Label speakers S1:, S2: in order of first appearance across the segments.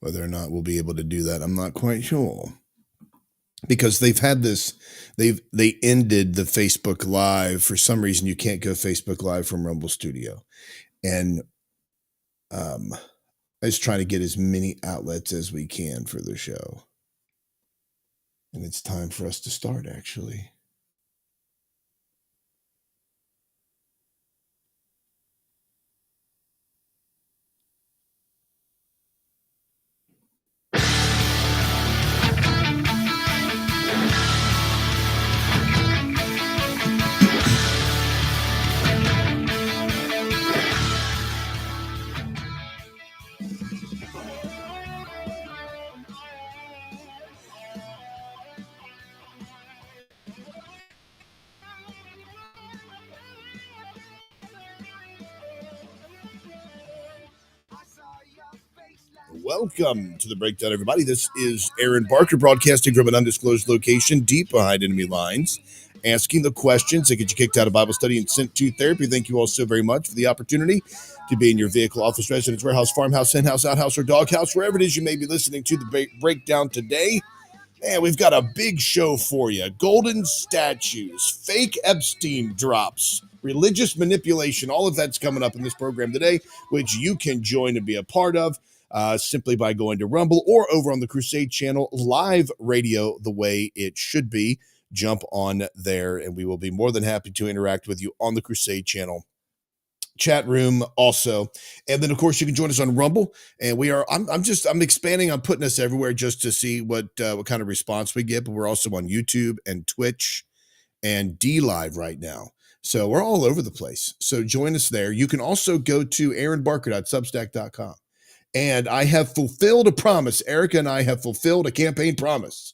S1: Whether or not we'll be able to do that, I'm not quite sure. Because they've had this, they ended the Facebook Live. For some reason, you can't go Facebook Live from Rumble Studio. And I was trying to get as many outlets as we can for the show. And it's time for us to start, actually. Welcome to the breakdown, everybody. This is Aaron Barker broadcasting from an undisclosed location deep behind enemy lines, asking the questions that get you kicked out of Bible study and sent to therapy. Thank you all so very much for the opportunity to be in your vehicle, office, residence, warehouse, farmhouse, henhouse, outhouse, or doghouse, wherever it is you may be listening to the breakdown today. And we've got a big show for you. Golden statues, fake Epstein drops, religious manipulation, all of that's coming up in this program today, which you can join and be a part of. Simply by going to Rumble or over on the Crusade channel, live radio the way it should be. Jump on there, and we will be more than happy to interact with you on the Crusade channel. Chat room also, and then of course you can join us on Rumble. And we are I'm expanding. I'm putting us everywhere just to see what kind of response we get. But we're also on YouTube and Twitch and D Live right now. So we're all over the place. So join us there. You can also go to aaronbarker.substack.com. And I have fulfilled a promise. Erica and I have fulfilled a campaign promise.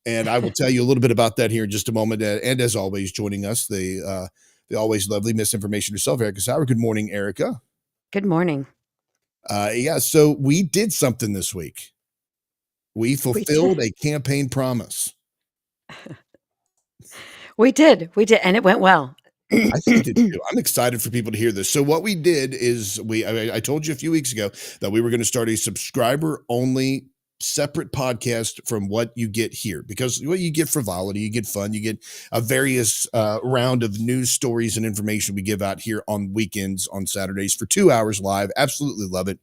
S1: And I will tell you a little bit about that here in just a moment. And as always, joining us, the always lovely misinformation herself, Erica Sauer. Good morning, Erica.
S2: Good morning.
S1: Yeah, so we did something this week. We fulfilled a campaign promise.
S2: We did, and it went well.
S1: I think it did too. I'm excited for people to hear this. So what we did is I told you a few weeks ago that we were going to start a subscriber only separate podcast from what you get here, because what you get frivolity, you get fun, you get a various round of news stories and information we give out here on weekends, on Saturdays for 2 hours live. Absolutely love it.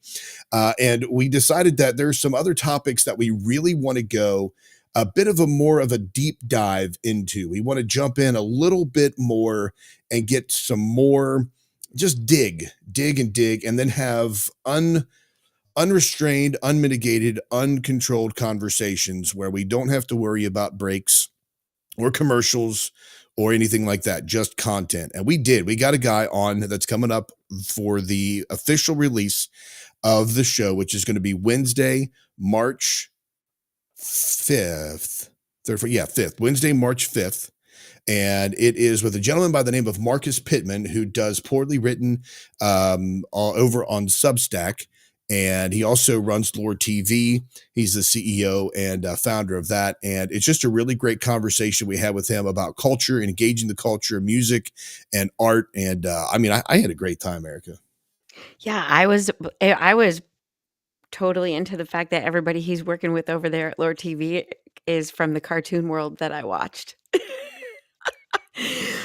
S1: And we decided that there's some other topics that we really want to go a bit of a more of a deep dive into. We want to jump in a little bit more and get some more, just dig, and then have unrestrained, unmitigated, uncontrolled conversations where we don't have to worry about breaks or commercials or anything like that, just content. And we got a guy on that's coming up for the official release of the show, which is going to be Wednesday, March 5th. Wednesday, March 5th. And it is with a gentleman by the name of Marcus Pittman, who does Poorly Written over on Substack. And he also runs Lore TV. He's the CEO and founder of that. And it's just a really great conversation we had with him about culture and engaging the culture, music and art. And I had a great time, Erica.
S2: Yeah, I was totally into the fact that everybody he's working with over there at Lore TV is from the cartoon world that I watched.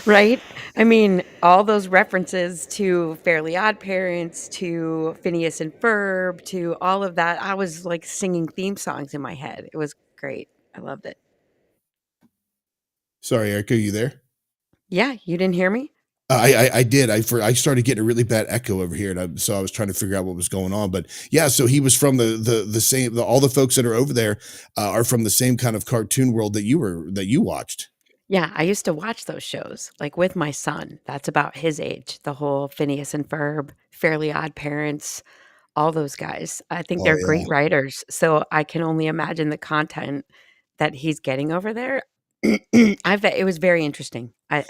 S2: Right? I mean, all those references to Fairly Odd Parents, to Phineas and Ferb, to all of that. I was like singing theme songs in my head. It was great. I loved it.
S1: Sorry, Erica, are you there?
S2: Yeah, you didn't hear me?
S1: I did. I started getting a really bad echo over here, and so I was trying to figure out what was going on. But yeah, so he was from the same. All the folks that are over there are from the same kind of cartoon world that you watched.
S2: Yeah, I used to watch those shows, like with my son. That's about his age. The whole Phineas and Ferb, Fairly Odd Parents, all those guys. I think they're great writers. So I can only imagine the content that he's getting over there. It was very interesting. I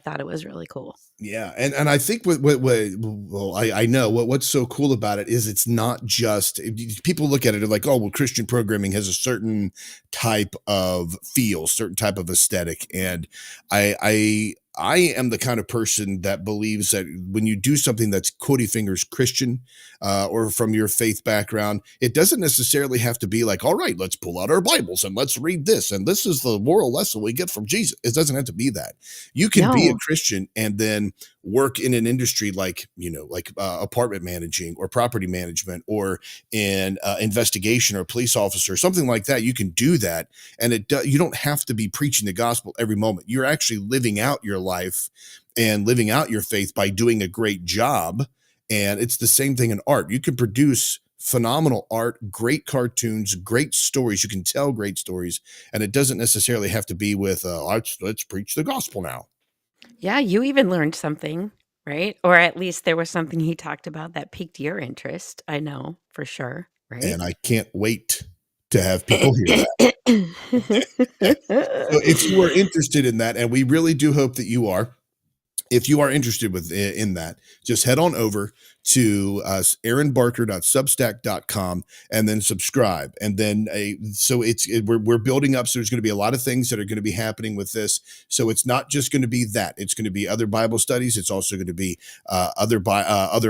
S2: thought it was really cool.
S1: Yeah, and I think I know what's so cool about it is it's not just people look at it like, oh well, Christian programming has a certain type of feel, certain type of aesthetic, and I I am the kind of person that believes that when you do something that's quotey fingers Christian, or from your faith background, it doesn't necessarily have to be like, all right, let's pull out our Bibles and let's read this. And this is the moral lesson we get from Jesus. It doesn't have to be that. You can be a
S2: No.
S1: Christian and then work in an industry like, like apartment managing or property management or in investigation or police officer, something like that. You can do that. And you don't have to be preaching the gospel every moment. You're actually living out your life and living out your faith by doing a great job. And it's the same thing in art. You can produce phenomenal art, great cartoons, great stories. You can tell great stories, and it doesn't necessarily have to be with let's preach the gospel now.
S2: Yeah, you even learned something, right? Or at least there was something he talked about that piqued your interest. I know for sure, right?
S1: And I can't wait to have people hear that. So if you are interested in that, and we really do hope that you are, if you are interested in that, just head on over to aaronbarker.substack.com and then subscribe. And then we're building up. So there's going to be a lot of things that are going to be happening with this. So it's not just going to be that. It's going to be other Bible studies. It's also going to be other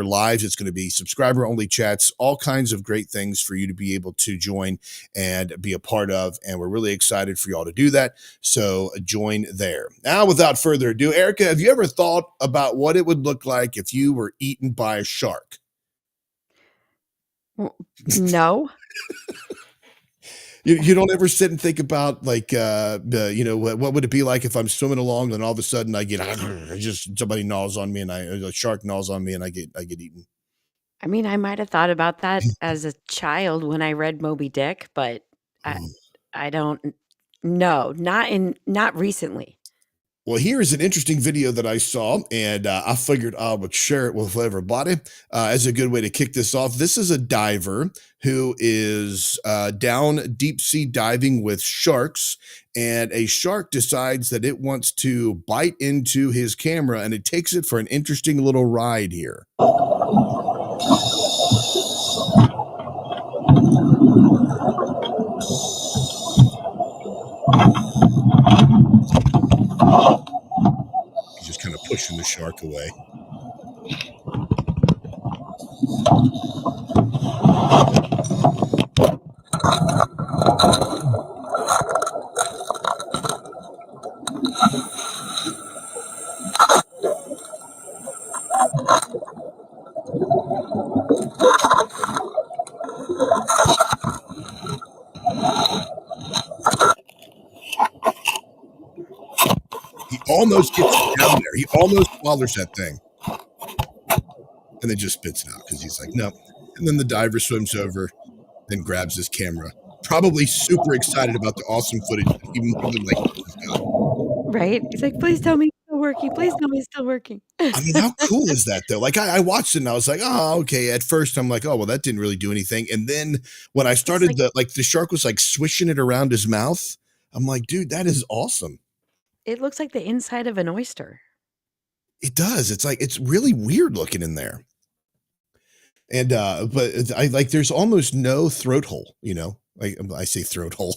S1: lives. It's going to be subscriber only chats, all kinds of great things for you to be able to join and be a part of. And we're really excited for y'all to do that. So join there. Now, without further ado, Erica, have you ever thought about what it would look like if you were eaten by a shark?
S2: No.
S1: You don't ever sit and think about like what would it be like if I'm swimming along and all of a sudden I get just somebody gnaws on me and a shark gnaws on me and I get eaten.
S2: I mean, I might have thought about that as a child when I read Moby Dick, but I
S1: Mm.
S2: I don't no, not recently.
S1: Well, here is an interesting video that I saw, and I figured I would share it with everybody as a good way to kick this off. This is a diver who is down deep sea diving with sharks, and a shark decides that it wants to bite into his camera, and it takes it for an interesting little ride here. He's just kind of pushing the shark away. He almost gets it down there. He almost swallows that thing. And then just spits it out because he's like, no. And then the diver swims over and grabs his camera. Probably super excited about the awesome footage that he more than likely just got.
S2: Right? He's like, "Please tell me it's still working. Please tell me it's still working."
S1: I mean, how cool is that though? Like I watched it and I was like, oh, okay. At first I'm like, oh, well, that didn't really do anything. And then when I
S2: It's
S1: started the shark was like swishing it around his mouth. I'm like, dude, that is awesome.
S2: it looks like the inside of an oyster.
S1: It does. It's like it's really weird looking in there. And I like there's almost no throat hole, Like I say throat hole.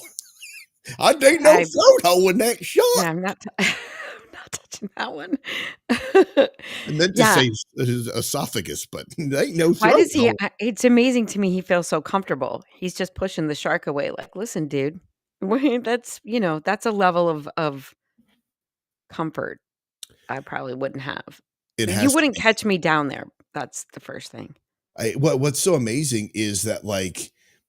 S1: I ain't no
S2: I
S1: throat hole in that shark.
S2: Yeah, I'm not I'm not touching that one.
S1: I meant to
S2: Yeah,
S1: say his esophagus, but there ain't no
S2: why
S1: throat
S2: does he
S1: hole.
S2: it's amazing to me he feels so comfortable. He's just pushing the shark away like, "Listen, dude, that's a level of comfort I probably wouldn't have.
S1: It
S2: You
S1: has to
S2: wouldn't
S1: be.
S2: catch me down there." That's the first thing.
S1: What's so amazing is that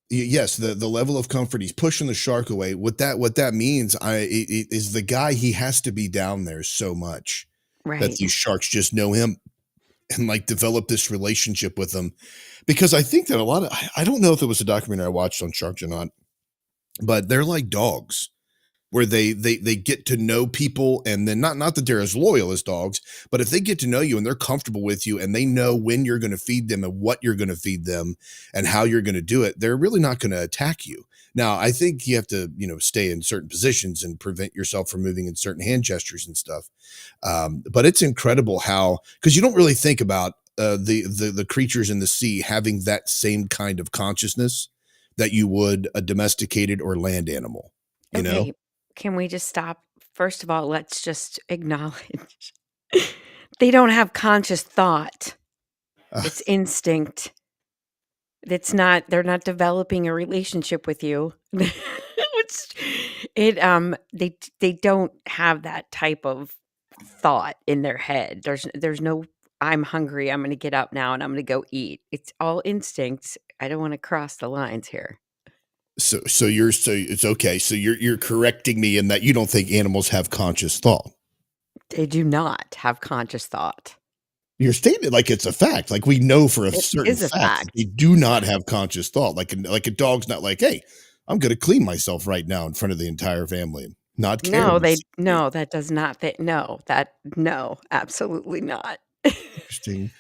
S1: yes, the level of comfort he's pushing the shark away. What that means is the guy he has to be down there so much that
S2: Right.
S1: these sharks just know him and like develop this relationship with him. Because I think that a lot of I don't know if it was a documentary I watched on sharks or not, but they're like dogs where they get to know people and then not that they're as loyal as dogs, but if they get to know you and they're comfortable with you and they know when you're going to feed them and what you're going to feed them and how you're going to do it, they're really not going to attack you. Now, I think you have to, stay in certain positions and prevent yourself from moving in certain hand gestures and stuff. But it's incredible how because you don't really think about the creatures in the sea having that same kind of consciousness that you would a domesticated or land animal, you know?
S2: Okay, can we just stop? First of all, let's just acknowledge They don't have conscious thought.
S1: Uh,
S2: It's instinct. They're not developing a relationship with you. It's they don't have that type of thought in their head. There's no, "I'm hungry, I'm gonna get up now and I'm gonna go eat." It's all instincts. I don't wanna cross the lines here.
S1: so it's okay. So you're correcting me in that you don't think animals have conscious thought.
S2: They do not have conscious thought.
S1: You're stating it like it's a fact. Like we know for a
S2: It
S1: certain
S2: is a
S1: fact that they
S2: fact.
S1: do not have conscious thought. Like a dog's not like, hey, I'm going to clean myself right now in front of the entire family, not care.
S2: No, that does not fit. No, absolutely not.
S1: Interesting.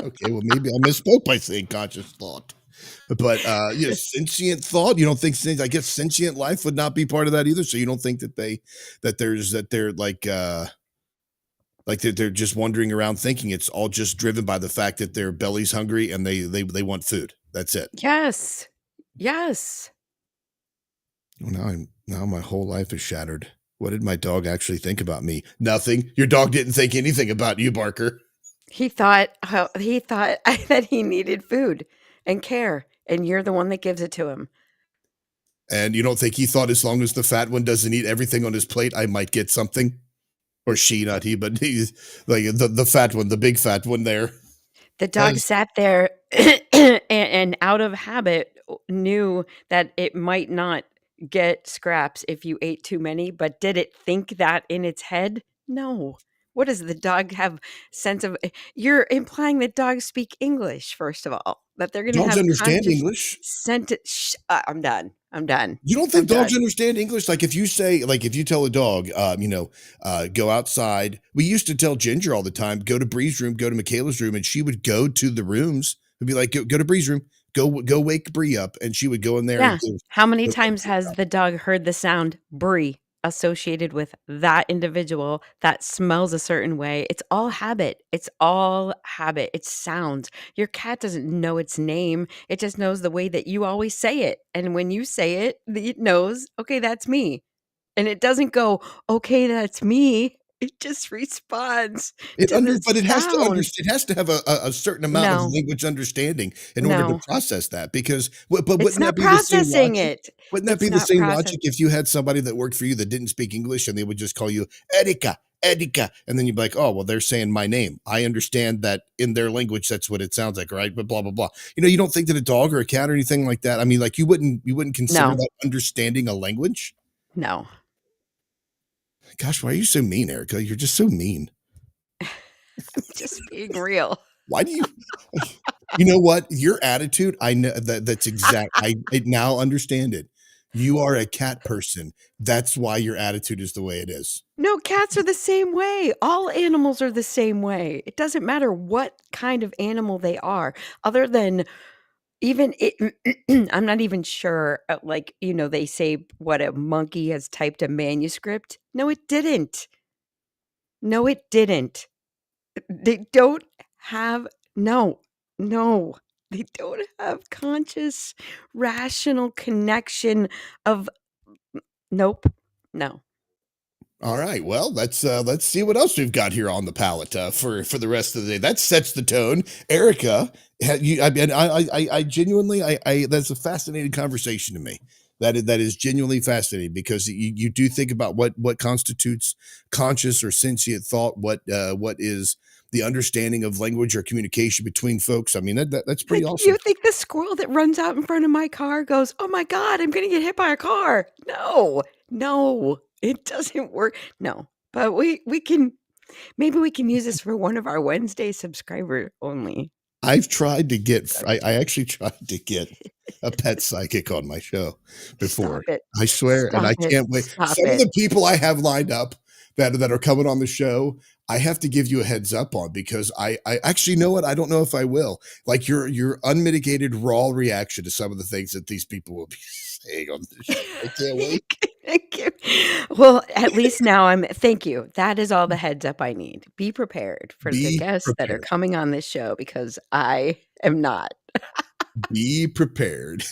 S1: Okay, well maybe I misspoke by saying conscious thought. But yeah, sentient thought. You don't think I guess sentient life would not be part of that either. So you don't think that they're like they're just wandering around thinking it's all just driven by the fact that their belly's hungry and they want food. That's it.
S2: Yes. Yes.
S1: Well, now my whole life is shattered. What did my dog actually think about me? Nothing. Your dog didn't think anything about you, Barker.
S2: He thought that he needed food and care, and you're the one that gives it to him.
S1: And you don't think he thought as long as the fat one doesn't eat everything on his plate, I might get something? Or she, not he, but he's like the fat one, the big fat one there.
S2: The dog
S1: Has
S2: sat there and out of habit knew that it might not get scraps if you ate too many, but did it think that in its head? No. What does the dog have sense of? You're implying that dogs speak English, first of all, that they're going to
S1: dogs
S2: have
S1: understand
S2: conscious
S1: English?
S2: sentence. I'm done. I'm done.
S1: You don't
S2: I'm
S1: think dogs
S2: done.
S1: understand English? Like if you tell a dog, go outside. We used to tell Ginger all the time, go to Bree's room, go to Michaela's room, and she would go to the rooms and be like, go to Bree's room, go wake Bree up, and she would go in there and
S2: Yeah.
S1: give
S2: How many
S1: her
S2: times has the dog heard the sound "brie" associated with that individual that smells a certain way? It's all habit. It's all habit. It's sounds. Your cat doesn't know its name. It just knows the way that you always say it. And when you say it, it knows, "Okay, that's me." And it doesn't go, "Okay, that's me." It just responds to the
S1: but it has to
S2: sound.
S1: understand. It has to have a certain amount of
S2: No.
S1: language understanding in order to
S2: No.
S1: process that. Because, but
S2: It's
S1: wouldn't that
S2: not
S1: be the same
S2: processing
S1: logic?
S2: it.
S1: Wouldn't that
S2: It's
S1: be the
S2: not
S1: same
S2: process
S1: logic if you had somebody that worked for you that didn't speak English and they would just call you Erika, Erika, and then you'd be like, oh, well, they're saying my name. I understand that in their language, that's what it sounds like, right? But blah blah blah. You don't think that a dog or a cat or anything like that. I mean, like you wouldn't consider
S2: No.
S1: that understanding a language.
S2: No.
S1: Gosh, why are you so mean, Erica? You're just so mean.
S2: I'm just being real.
S1: Why do you? You know what? Your attitude, I know that's exact. I now understand it. You are a cat person. That's why your attitude is the way it is.
S2: No, cats are the same way. All animals are the same way. It doesn't matter what kind of animal they are, other than even it I'm not even sure, they say what a monkey has typed a manuscript. No, it didn't. No, it didn't. They don't have no, no. They don't have conscious, rational connection of nope. No.
S1: All right. Well, let's see what else we've got here on the palette for the rest of the day. That sets the tone. Erica, I mean, I genuinely, that's a fascinating conversation to me. That is genuinely fascinating because you do think about what constitutes conscious or sentient thought. What is the understanding of language or communication between folks? I mean, that's pretty
S2: Like,
S1: awesome.
S2: you think the squirrel that runs out in front of my car goes, "Oh my god, I'm gonna get hit by a car." No. No. It doesn't work. No. But we can maybe we can use this for one of our Wednesday subscriber only.
S1: I've tried to get
S2: Sorry.
S1: I actually tried to get a pet psychic on my show before.
S2: Stop it.
S1: I swear, and
S2: Stop
S1: I
S2: it.
S1: can't wait.
S2: Stop
S1: Some of
S2: it.
S1: the people I have lined up that are coming on the show, I have to give you a heads up on because I actually know what I don't know if I will. Like your unmitigated raw reaction to some of the things that these people will be saying on the show. I can't wait.
S2: Thank you. Well, at least now thank you. That is all the heads up I need. Be prepared for the
S1: Be
S2: guests that are
S1: prepared.
S2: coming on this show because I am not.
S1: Be prepared.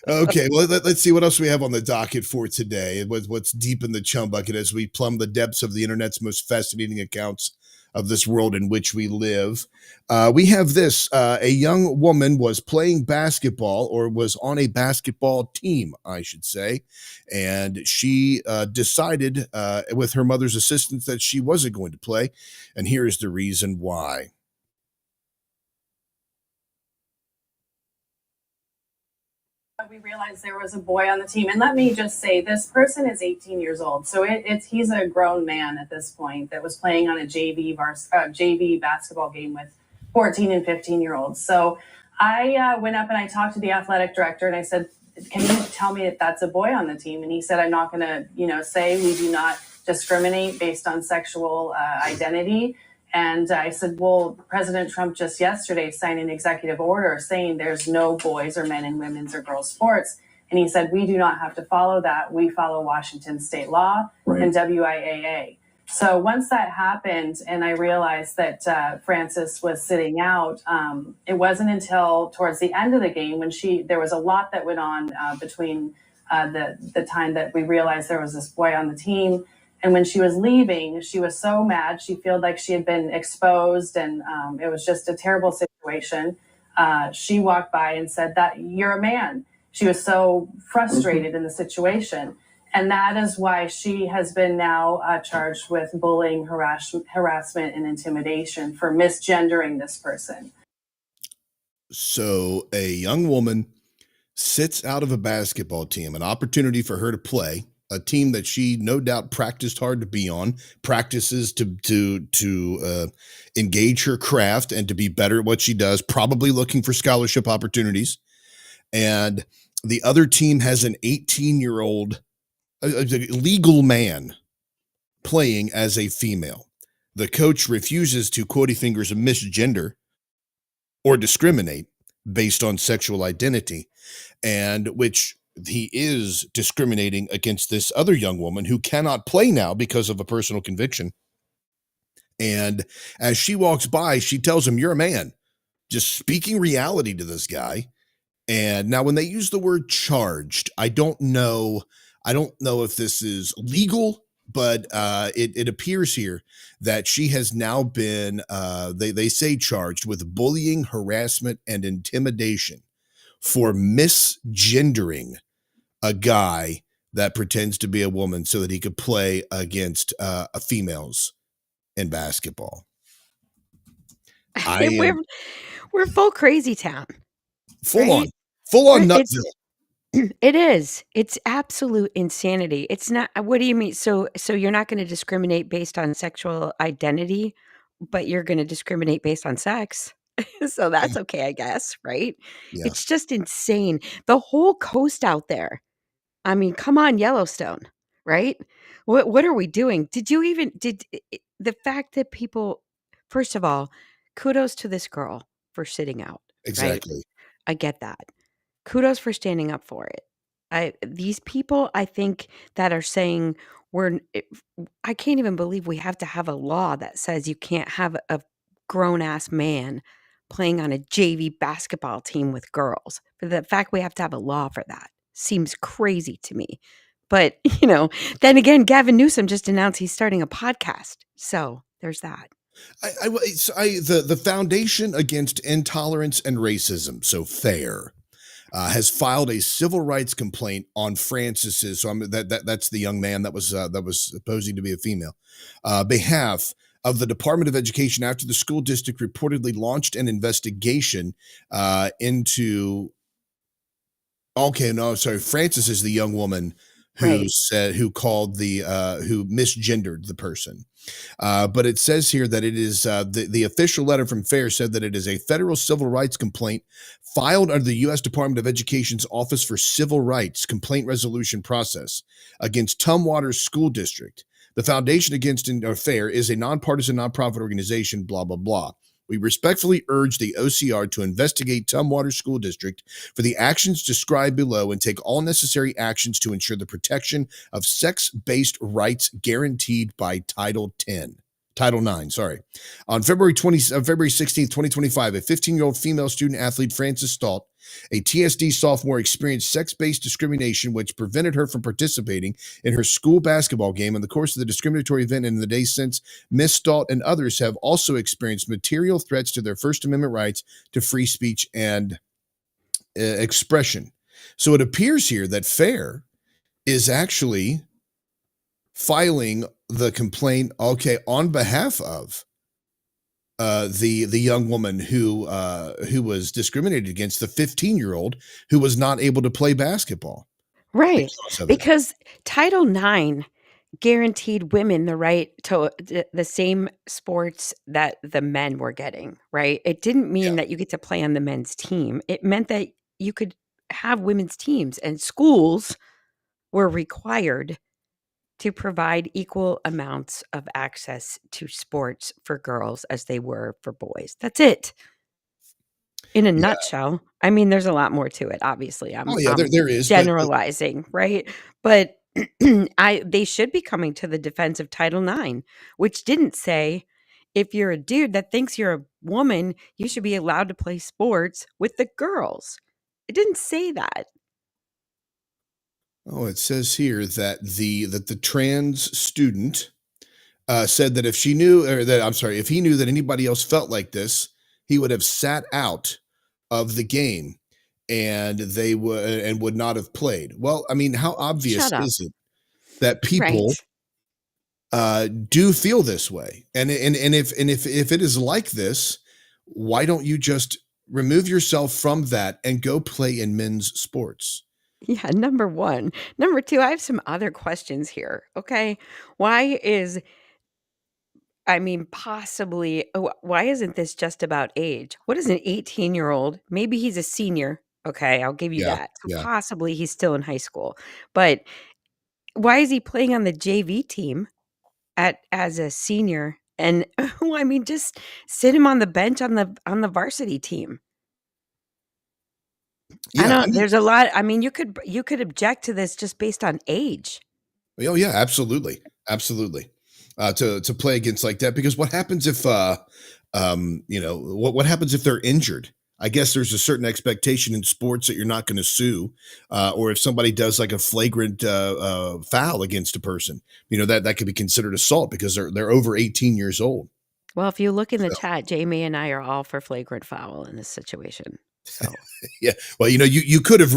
S1: Okay, well, let's see what else we have on the docket for today. What's deep in the chum bucket as we plumb the depths of the internet's most fascinating accounts of this world in which we live. We have this: a young woman was playing basketball, or was on a basketball team, I should say, and she decided, with her mother's assistance, that she wasn't going to play, and here is the reason why.
S3: We realized there was a boy on the team. And let me just say, this person is 18 years old. So he's a grown man at this point that was playing on a JV basketball game with 14 and 15-year-olds. So I went up and I talked to the athletic director and I said, can you tell me if that's a boy on the team? And he said, I'm not going to, say we do not discriminate based on sexual identity. And I said, well, President Trump just yesterday signed an executive order saying there's no boys or men in women's or girls' sports. And he said, we do not have to follow that. We follow Washington state law and WIAA. So once that happened and I realized that Frances was sitting out, it wasn't until towards the end of the game when there was a lot that went on between the time that we realized there was this boy on the team. And when she was leaving, she was so mad. She felt like she had been exposed and it was just a terrible situation. She walked by and said that you're a man. She was so frustrated in the situation. And that is why she has been now charged with bullying, harassment, and intimidation for misgendering this person.
S1: So a young woman sits out of a basketball team, an opportunity for her to play, a team that she no doubt practiced hard to be on, practices to engage her craft and to be better at what she does, probably looking for scholarship opportunities. And the other team has an 18-year-old legal man playing as a female. The coach refuses to, quote fingers, misgender or discriminate based on sexual identity, and which he is discriminating against this other young woman who cannot play now because of a personal conviction. And as she walks by, she tells him, you're a man, just speaking reality to this guy. And now when they use the word charged, I don't know if this is legal, but it appears here that she has now been, they say, charged with bullying, harassment, and intimidation for misgendering a guy that pretends to be a woman so that he could play against females in basketball.
S2: We're full crazy town.
S1: Full on Nutsville.
S2: It is. It's absolute insanity. It's not. What do you mean? So you're not going to discriminate based on sexual identity, but you're going to discriminate based on sex. So that's okay, I guess, right?
S1: Yeah.
S2: It's just insane. The whole coast out there. I mean, come on, Yellowstone, right? What are we doing? The fact that people, first of all, kudos to this girl for sitting out.
S1: Exactly.
S2: Right? I get that. Kudos for standing up for it. These people, I think, that are saying I can't even believe we have to have a law that says you can't have a grown ass man playing on a JV basketball team with girls. But the fact we have to have a law for that seems crazy to me. But, then again, Gavin Newsom just announced he's starting a podcast. So there's that.
S1: The Foundation Against Intolerance and Racism, so FAIR, has filed a civil rights complaint on Frances's. So that's the young man that was supposing to be a female, behalf of the Department of Education after the school district reportedly launched an investigation into. Okay, no, sorry. Frances is the young woman who called who misgendered the person. But it says here that it is the official letter from FAIR said that it is a federal civil rights complaint filed under the U.S. Department of Education's Office for Civil Rights Complaint Resolution Process against Tumwater School District. The Foundation Against FAIR is a nonpartisan nonprofit organization, blah, blah, blah. We respectfully urge the OCR to investigate Tumwater School District for the actions described below and take all necessary actions to ensure the protection of sex-based rights guaranteed by Title 9, sorry. On February 16th, 2025, a 15-year-old female student athlete, Frances Stalt, A TSD sophomore experienced sex-based discrimination, which prevented her from participating in her school basketball game. In the course of the discriminatory event and in the days since, Miss Stott and others have also experienced material threats to their First Amendment rights to free speech and expression. So it appears here that FAIR is actually filing the complaint, on behalf of the young woman who was discriminated against, the 15-year-old who was not able to play basketball.
S2: Right.
S1: Because of it.
S2: Because Title IX guaranteed women the right to the same sports that the men were getting, right? It didn't mean that you get to play on the men's team. It meant that you could have women's teams, and schools were required to provide equal amounts of access to sports for girls as they were for boys. That's it. In a nutshell. I mean, there's a lot more to it, obviously. I'm
S1: there is,
S2: generalizing, right? But they should be coming to the defense of Title IX, which didn't say if you're a dude that thinks you're a woman, you should be allowed to play sports with the girls. It didn't say that.
S1: Oh, it says here that the trans student said that if he knew that anybody else felt like this, he would have sat out of the game and would not have played. Well, I mean, how obvious is it that people do feel this way? And if it is like this, why don't you just remove yourself from that and go play in men's sports?
S2: Yeah, number one. Number two, I have some other questions here. Okay. Why isn't this just about age? What is an 18-year-old? Maybe he's a senior. Okay, I'll give you that. So possibly he's still in high school. But why is he playing on the JV team as a senior? And just sit him on the bench on the varsity team. There's a lot. I mean, you could object to this just based on age.
S1: Oh yeah, absolutely. Absolutely. To play against like that, because what happens if what happens if they're injured? I guess there's a certain expectation in sports that you're not going to sue, or if somebody does like a flagrant foul against a person, that could be considered assault because they're over 18 years old.
S2: Well, if you look in the chat, Jamie and I are all for flagrant foul in this situation. So
S1: yeah, well, you could have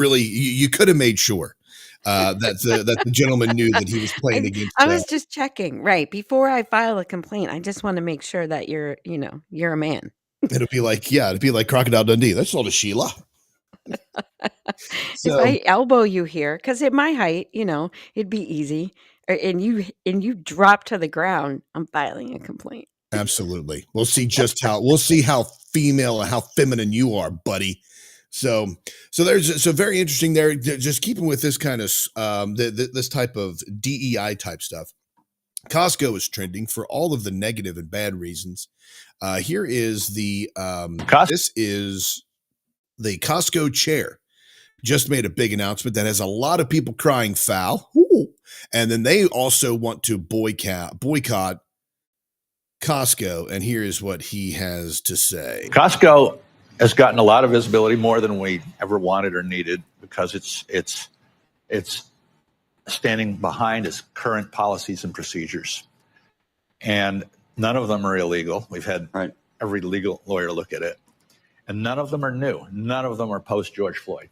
S1: made sure that the gentleman knew that he was playing against.
S2: I was just checking, right? Before I file a complaint, I just want to make sure that you're a man.
S1: It'd be like Crocodile Dundee. That's not a Sheila.
S2: If I elbow you here, because at my height, it'd be easy, and you drop to the ground, I'm filing a complaint.
S1: Absolutely. We'll see how female and how feminine you are, buddy. So very interesting there. Just keeping with this kind of this type of DEI type stuff. Costco is trending for all of the negative and bad reasons. Here is this is the Costco chair. Just made a big announcement that has a lot of people crying foul. Ooh. And then they also want to boycott Costco, and here is what he has to say.
S4: Costco has gotten a lot of visibility, more than we ever wanted or needed, because it's standing behind its current policies and procedures, and none of them are illegal. We've had every legal lawyer look at it, and none of them are new. None of them are post George Floyd.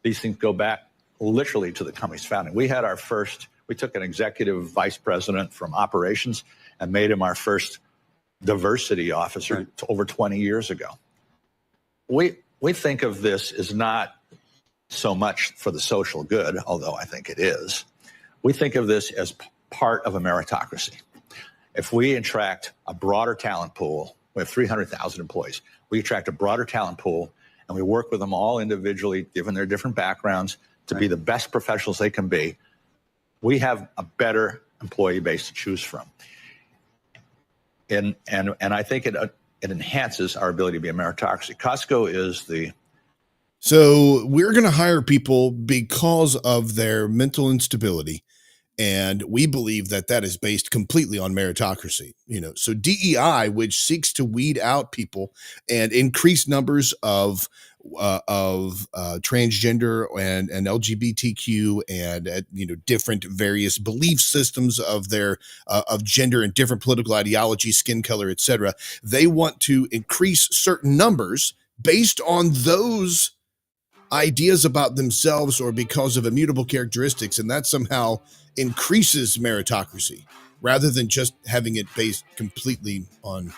S4: These things go back literally to the company's founding. We took an executive vice president from operations and made him our first diversity officer over 20 years ago. We think of this as not so much for the social good, although I think it is. We think of this as part of a meritocracy. If we attract a broader talent pool, we have 300,000 employees. We attract a broader talent pool, and we work with them all individually, given their different backgrounds, to be the best professionals they can be. We have a better employee base to choose from. And I think it enhances our ability to be a meritocracy. Costco is
S1: So we're going to hire people because of their mental instability And we believe that that is based completely on meritocracy. So DEI, which seeks to weed out people and increase numbers of transgender and LGBTQ and different various belief systems of their of gender and different political ideologies, skin color, etc. They want to increase certain numbers based on those ideas about themselves or because of immutable characteristics, and that somehow increases meritocracy rather than just having it based completely on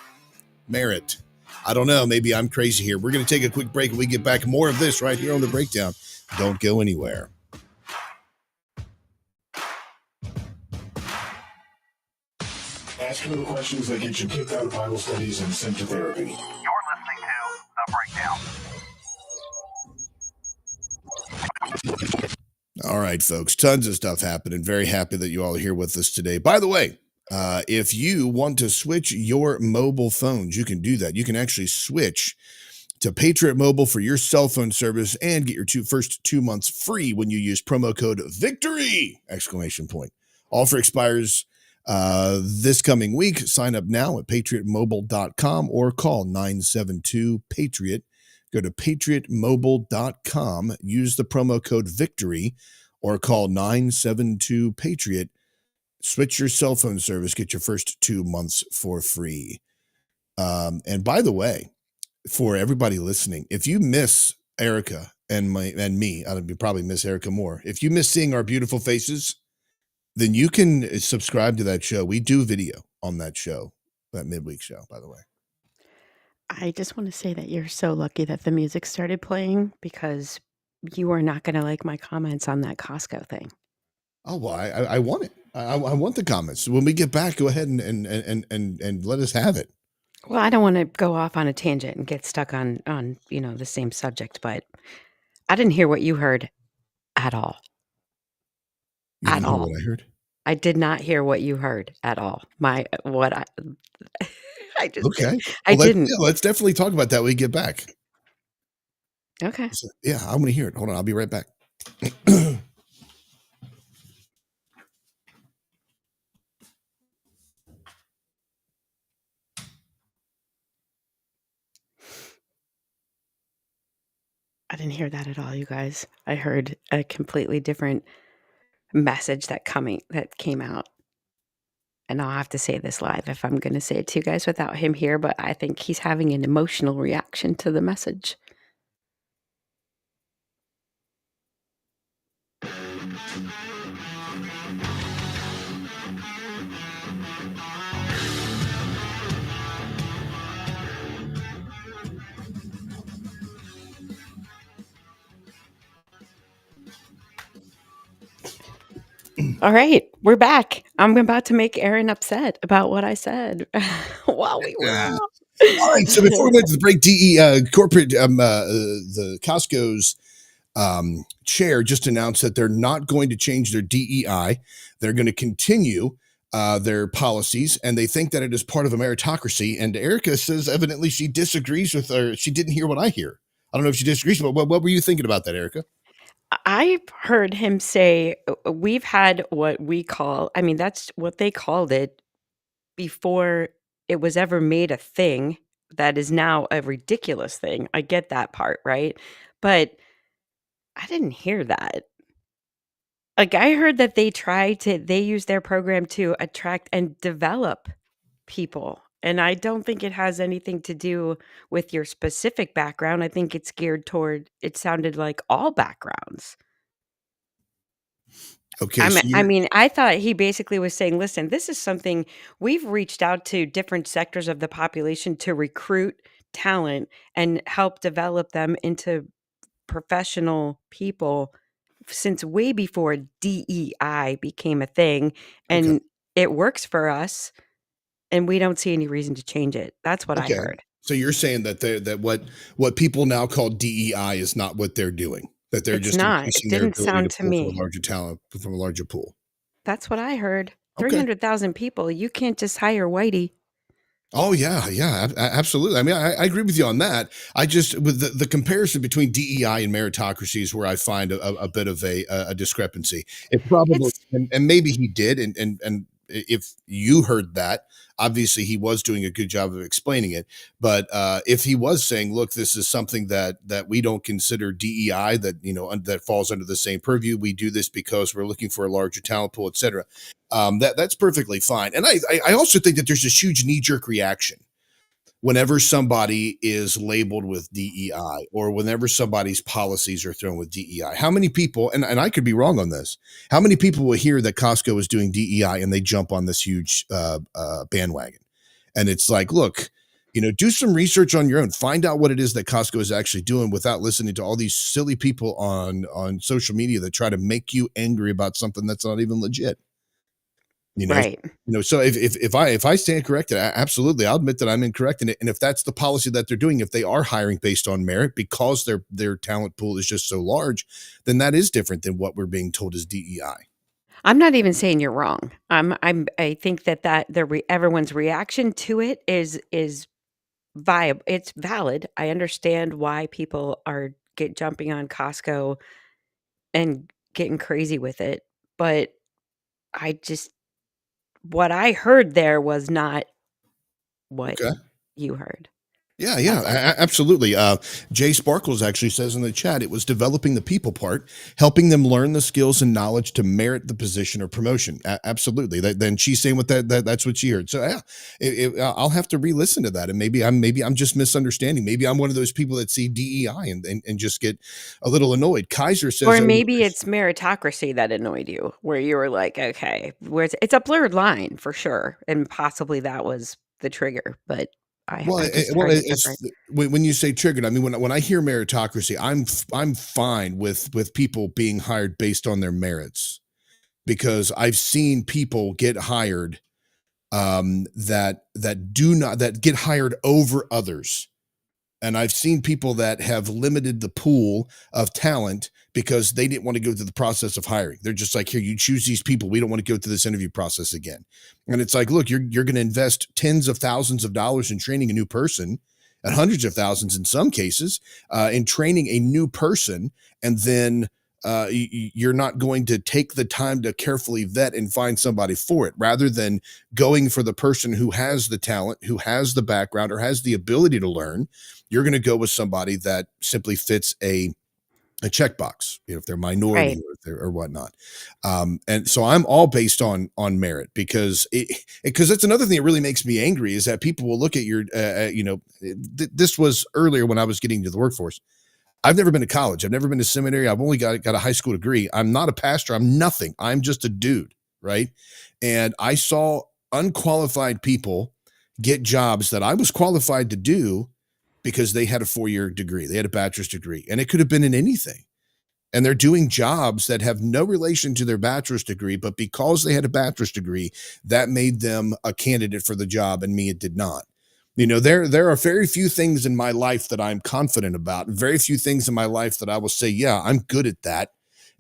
S1: merit. I don't know. Maybe I'm crazy here. We're going to take a quick break and we get back more of this right here on The Breakdown. Don't go anywhere. Asking the questions that get you kicked out of Bible studies and sent to therapy.
S5: You're listening to The Breakdown.
S1: All right, folks, tons of stuff happening. Very happy that you all are here with us today. By the way, if you want to switch your mobile phones, you can do that. You can actually switch to Patriot Mobile for your cell phone service and get your first 2 months free when you use promo code VICTORY! Offer expires this coming week. Sign up now at patriotmobile.com or call 972-PATRIOT. Go to patriotmobile.com, use the promo code VICTORY, or call 972-PATRIOT. Switch your cell phone service, get your first 2 months for free. And by the way, for everybody listening, if you miss Erica and me, I'd probably miss Erica more. If you miss seeing our beautiful faces, then you can subscribe to that show. We do video on that show, that midweek show, by the way.
S2: I just want to say that you're so lucky that the music started playing because you are not going to like my comments on that Costco thing.
S1: Oh, well, I want it. I want the comments. When we get back, go ahead and let us have it.
S2: Well, I don't want to go off on a tangent and get stuck on the same subject, but I didn't hear what you heard at all.
S1: You didn't hear what I heard?
S2: I did not hear what you heard at all. I just
S1: okay.
S2: I didn't.
S1: Let's definitely talk about that when we get back.
S2: Okay.
S1: So, yeah, I'm going to hear it. Hold on. I'll be right back.
S2: I didn't hear that at all, you guys. I heard a completely different message that came out. And I'll have to say this live if I'm going to say it to you guys without him here, but I think he's having an emotional reaction to the message. All right, we're back. I'm about to make Aaron upset about what I said while we were off.
S1: All right, so before we went to the break, corporate, the Costco's chair just announced that they're not going to change their DEI. They're going to continue their policies, and they think that it is part of a meritocracy. And Erica says evidently she disagrees with her. She didn't hear what I hear. I don't know if she disagrees, but what were you thinking about that, Erica?
S2: I heard him say we've had what we call, that's what they called it before it was ever made a thing that is now a ridiculous thing. I get that part, right? But I didn't hear that. Like, I heard that they use their program to attract and develop people. And I don't think it has anything to do with your specific background. I think it's geared toward, it sounded like all backgrounds.
S1: Okay.
S2: I thought he basically was saying, listen, this is something we've reached out to different sectors of the population to recruit talent and help develop them into professional people since way before DEI became a thing. And it works for us. And we don't see any reason to change it. That's what I heard.
S1: So you're saying that what people now call DEI is not what they're doing. That they're
S2: It's
S1: just
S2: not.
S1: increasing
S2: It
S1: their
S2: didn't
S1: ability
S2: sound
S1: to
S2: to
S1: pull
S2: me.
S1: from a larger talent, from a larger pool.
S2: That's what I heard.
S1: Okay.
S2: 300,000 people. You can't just hire whitey.
S1: Oh yeah, yeah, absolutely. I mean, I agree with you on that. I just with the comparison between DEI and meritocracy is where I find a bit of a discrepancy. It probably
S2: It's
S1: and maybe he did, and if you heard that, obviously he was doing a good job of explaining it. But if he was saying, "Look, this is something that we don't consider DEI, that that falls under the same purview. We do this because we're looking for a larger talent pool, etc." That's perfectly fine. And I also think that there's this huge knee jerk reaction whenever somebody is labeled with DEI or whenever somebody's policies are thrown with DEI. How many people, and I could be wrong on this, how many people will hear that Costco is doing DEI and they jump on this huge bandwagon? And it's like, look, do some research on your own. Find out what it is that Costco is actually doing without listening to all these silly people on social media that try to make you angry about something that's not even legit. You know,
S2: right.
S1: so if I stand corrected, absolutely, I'll admit that I'm incorrect in it. And if that's the policy that they're doing, if they are hiring based on merit because their talent pool is just so large, then that is different than what we're being told is DEI.
S2: I'm not even saying you're wrong. I think that everyone's reaction to it is viable. It's valid. I understand why people are jumping on Costco and getting crazy with it, but I just what I heard there was not what
S1: Okay.
S2: you heard.
S1: Yeah, yeah,
S2: That's all.
S1: absolutely. Jay Sparkles actually says in the chat it was developing the people part, helping them learn the skills and knowledge to merit the position or promotion. Absolutely. Then she's saying what that's what she heard. So yeah, I'll have to re-listen to that, and maybe I'm just misunderstanding. Maybe I'm one of those people that see DEI and just get a little annoyed. Kaiser says,
S2: Or maybe it's meritocracy that annoyed you, where you were like, "Okay, where's it's a blurred line for sure," and possibly that was the trigger, but
S1: Well,
S2: I just
S1: well,
S2: heard it
S1: it's
S2: different.
S1: when you say triggered. I mean, when I hear meritocracy, I'm fine with people being hired based on their merits because I've seen people get hired that get hired over others, and I've seen people that have limited the pool of talent because they didn't want to go through the process of hiring. They're just like, here, you choose these people. We don't want to go through this interview process again. And it's like, look, you're going to invest tens of thousands of dollars in training a new person, and hundreds of thousands in some cases, in training a new person, and then you're not going to take the time to carefully vet and find somebody for it rather than going for the person who has the talent, who has the background, or has the ability to learn. You're going to go with somebody that simply fits a checkbox, if they're minority
S2: Right.
S1: or whatnot. And so I'm all based on merit because that's another thing that really makes me angry is that people will look at your, this was earlier when I was getting to the workforce. I've never been to college. I've never been to seminary. I've only got a high school degree. I'm not a pastor. I'm nothing. I'm just a dude, right? And I saw unqualified people get jobs that I was qualified to do because they had a 4-year degree. They had a bachelor's degree, and it could have been in anything. And they're doing jobs that have no relation to their bachelor's degree, but because they had a bachelor's degree, that made them a candidate for the job, and me, it did not. There are very few things in my life that I'm confident about, and very few things in my life that I will say, yeah, I'm good at that.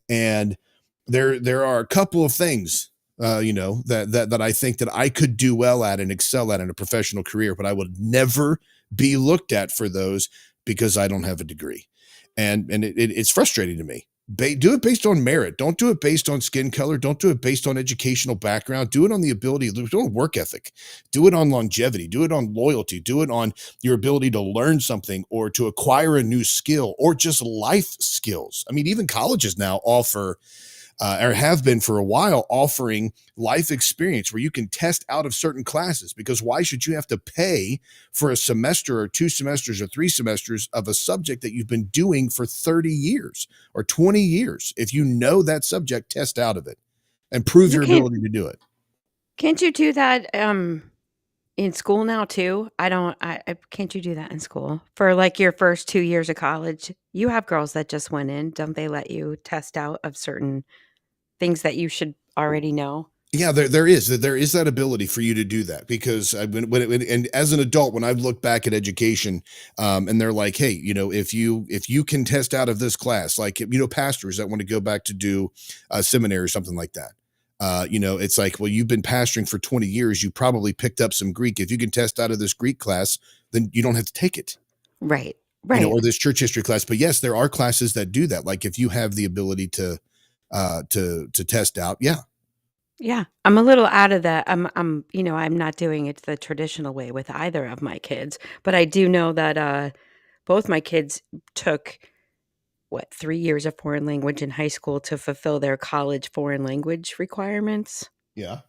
S1: And there are a couple of things, that I think that I could do well at and excel at in a professional career, but I would never be looked at for those because I don't have a degree, and it's frustrating to me. Do it based on merit. Don't do it based on skin color. Don't do it based on educational background. Do it on the ability. Do it on work ethic. Do it on longevity. Do it on loyalty. Do it on your ability to learn something or to acquire a new skill or just life skills. I mean, even colleges now offer or have been for a while offering life experience where you can test out of certain classes, because why should you have to pay for a semester or 2 semesters or 3 semesters of a subject that you've been doing for 30 years or 20 years? If you know that subject, test out of it and prove
S2: You
S1: your ability to do it.
S2: can't you do that, in school now too? I can't you do that in school? For, like, your first 2 years of college, you have girls that just went in, don't they let you test out of certain things that you should already know?
S1: Yeah, there is that ability for you to do that because and as an adult, when I've looked back at education, and they're like, hey, if you can test out of this class, like pastors that want to go back to do a seminary or something like that, It's like, well, you've been pastoring for 20 years. You probably picked up some Greek. If you can test out of this Greek class, then you don't have to take it.
S2: Right. Right.
S1: Or this church history class. But yes, there are classes that do that. Like if you have the ability to test out. Yeah.
S2: Yeah. I'm a little out of that. I'm not doing it the traditional way with either of my kids, but I do know that both my kids took 3 years of foreign language in high school to fulfill their college foreign language requirements.
S1: Yeah.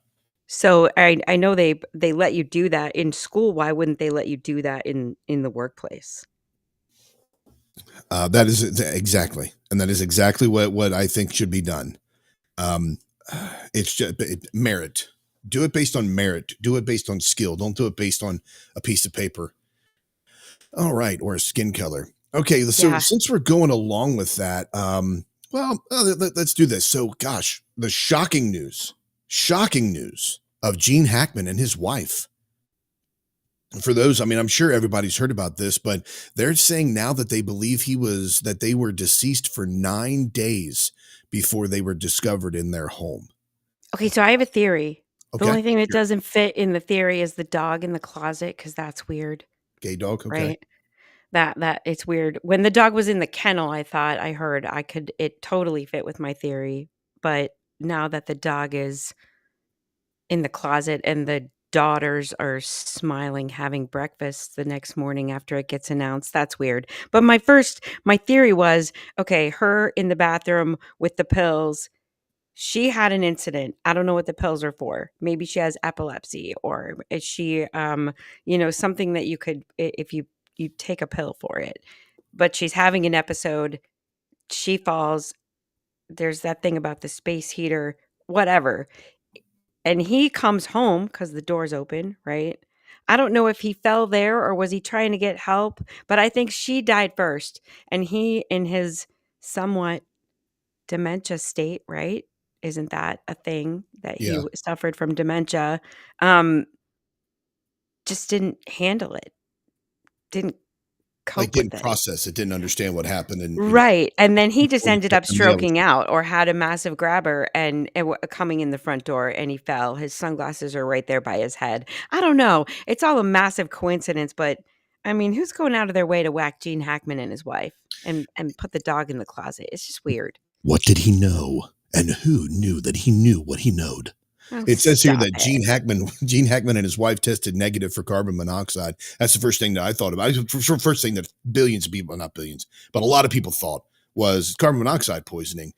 S2: So I know they let you do that in school. Why wouldn't they let you do that in the workplace?
S1: That is exactly. And that is exactly what I think should be done. It's just merit. Do it based on merit. Do it based on skill. Don't do it based on a piece of paper. All right. Or a skin color. Okay. So
S2: Yeah.
S1: since we're going along with that, let's do this. So gosh, the shocking news of Gene Hackman and his wife. For those, I mean, I'm sure everybody's heard about this, but they're saying now that they believe that they were deceased for 9 days before they were discovered in their home.
S2: Okay, so I have a theory.
S1: Okay.
S2: The only thing that doesn't fit in the theory is the dog in the closet, because that's weird.
S1: Gay dog. Okay.
S2: Right? That it's weird. When the dog was in the kennel, it totally fit with my theory. But now that the dog is in the closet and the daughters are smiling, having breakfast the next morning after it gets announced, that's weird. But my theory was, okay, her in the bathroom with the pills. She had an incident. I don't know what the pills are for. Maybe she has epilepsy, or is she, something that you could, if you take a pill for it. But she's having an episode. She falls. There's that thing about the space heater, whatever. And he comes home because the door's open, right? I don't know if he fell there or was he trying to get help, but I think she died first. And he, in his somewhat dementia state, right? Isn't that a thing that he suffered from dementia? Just didn't handle it. Didn't cope with it.
S1: Process it. Didn't understand what happened. And
S2: right. And then he just ended up stroking out or had a massive grabber and coming in the front door, and he fell. His sunglasses are right there by his head. I don't know. It's all a massive coincidence, but I mean, who's going out of their way to whack Gene Hackman and his wife and put the dog in the closet? It's just weird.
S1: What did he know? And who knew that he knew what he knowed?
S2: Oh,
S1: it says here that Gene Hackman and his wife tested negative for carbon monoxide. That's the first thing that I thought about. First thing that billions of people, not billions, but a lot of people thought was carbon monoxide poisoning.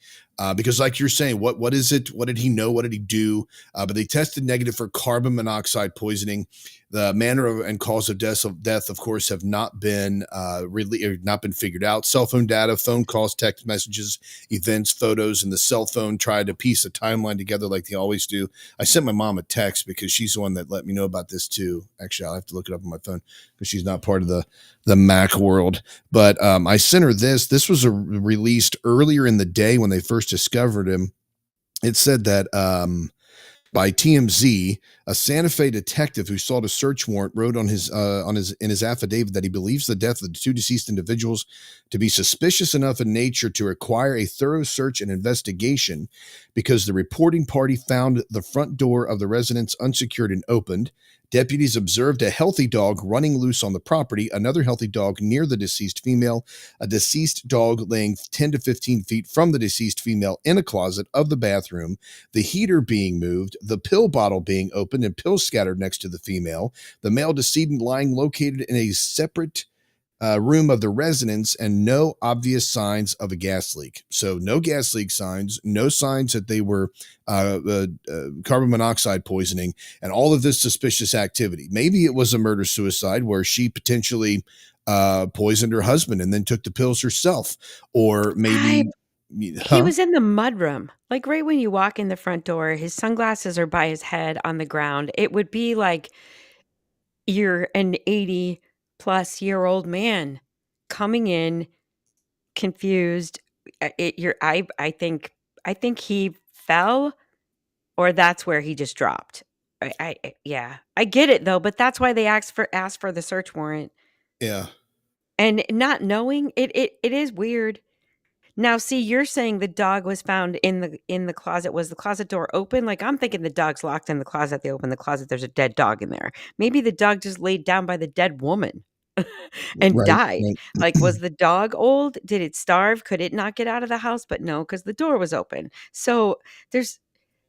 S1: Because like you're saying, what is it? What did he know? What did he do? But they tested negative for carbon monoxide poisoning. The manner and cause of death, of course, have not been figured out. Cell phone data, phone calls, text messages, events, photos, and the cell phone tried to piece a timeline together like they always do. I sent my mom a text because she's the one that let me know about this too. Actually, I'll have to look it up on my phone because she's not part of the Mac world. But I sent her this. This was released earlier in the day when they first discovered him. It said that by TMZ, a Santa Fe detective who sought a search warrant wrote in his affidavit that he believes the death of the two deceased individuals to be suspicious enough in nature to require a thorough search and investigation because the reporting party found the front door of the residence unsecured and opened. Deputies observed a healthy dog running loose on the property, another healthy dog near the deceased female, a deceased dog laying 10 to 15 feet from the deceased female in a closet of the bathroom, the heater being moved, the pill bottle being opened and pills scattered next to the female, the male decedent lying located in a separate room of the residence, and no obvious signs of a gas leak. So no gas leak signs, no signs that they were carbon monoxide poisoning, and all of this suspicious activity. Maybe it was a murder-suicide where she potentially poisoned her husband and then took the pills herself. Or maybe...
S2: He was in the mudroom. Like right when you walk in the front door, his sunglasses are by his head on the ground. It would be like you're an 80-plus-year-old man coming in confused. I think he fell, or that's where he just dropped. I get it though, but that's why they asked for the search warrant.
S1: Yeah.
S2: And not knowing it is weird. Now, see, you're saying the dog was found in the closet. Was the closet door open? Like, I'm thinking the dog's locked in the closet. They open the closet. There's a dead dog in there. Maybe the dog just laid down by the dead woman and
S1: Right,
S2: died.
S1: right.
S2: Like, was the dog old? Did it starve? Could it not get out of the house? But no, because the door was open. So there's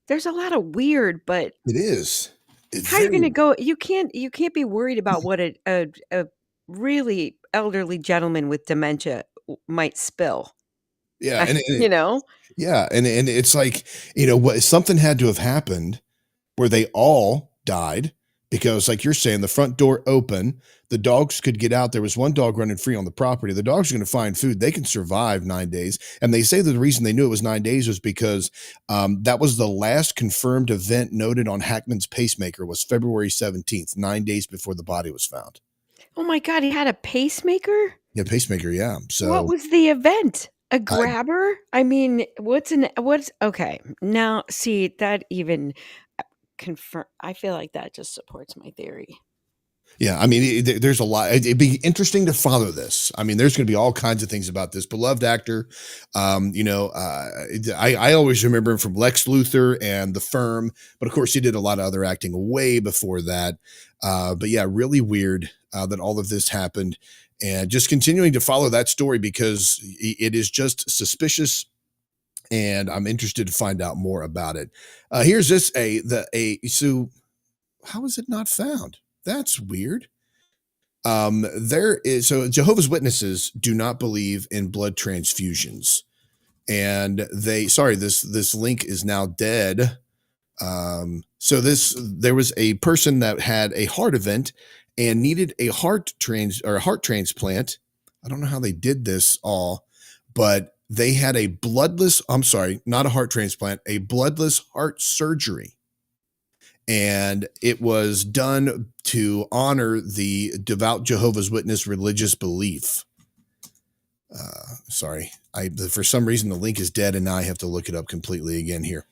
S2: a lot of weird, but
S1: It is. It's
S2: how are you
S1: very
S2: gonna go? You can't be worried about what a really elderly gentleman with dementia might spill.
S1: yeah, and
S2: You know?
S1: yeah, and it's like, what something had to have happened where they all died because, like you're saying, the front door open, the dogs could get out. There was one dog running free on the property. The dogs are going to find food. They can survive 9 days. And they say that the reason they knew it was 9 days was because that was the last confirmed event noted on Hackman's pacemaker was February 17th, 9 days before the body was found.
S2: Oh my god, he had a pacemaker?
S1: Yeah, pacemaker, yeah.
S2: What
S1: So
S2: was the event? A
S1: I
S2: grabber? I mean, what's okay, now see, that even confirm I feel like that just supports my theory.
S1: Yeah, I mean, there's a lot. It'd be interesting to follow this. I mean, there's going to be all kinds of things about this beloved actor. I always remember him from Lex Luthor and The Firm, but of course, he did a lot of other acting way before that. But yeah, really weird that all of this happened, and just continuing to follow that story because it is just suspicious. And I'm interested to find out more about it. Here's this so how is it not found? That's weird. So Jehovah's Witnesses do not believe in blood transfusions, and this link is now dead. There was a person that had a heart event and needed a heart transplant. I don't know how they did this all, but they had not a heart transplant, a bloodless heart surgery. And it was done to honor the devout Jehovah's Witness religious belief. For some reason the link is dead, and now I have to look it up completely again here.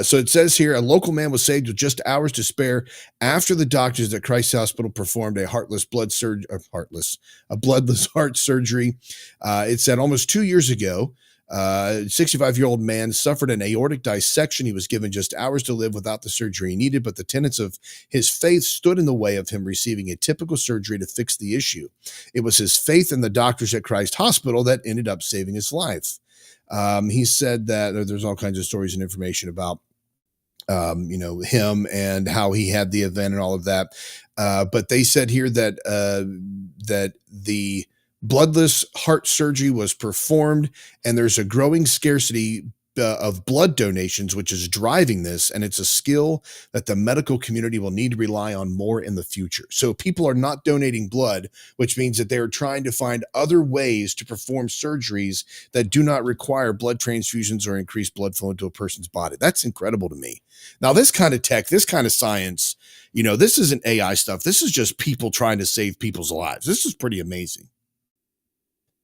S1: So it says here, a local man was saved with just hours to spare after the doctors at Christ Hospital performed a bloodless heart surgery. It said almost 2 years ago, 65-year-old man suffered an aortic dissection. He was given just hours to live without the surgery he needed, but the tenets of his faith stood in the way of him receiving a typical surgery to fix the issue. It was his faith in the doctors at Christ Hospital that ended up saving his life. He said that there's all kinds of stories and information about him and how he had the event and all of that. But they said here that the bloodless heart surgery was performed, and there's a growing scarcity of blood donations, which is driving this. And it's a skill that the medical community will need to rely on more in the future. So people are not donating blood, which means that they're trying to find other ways to perform surgeries that do not require blood transfusions or increase blood flow into a person's body. That's incredible to me. Now, this kind of tech, this kind of science, this isn't AI stuff. This is just people trying to save people's lives. This is pretty amazing.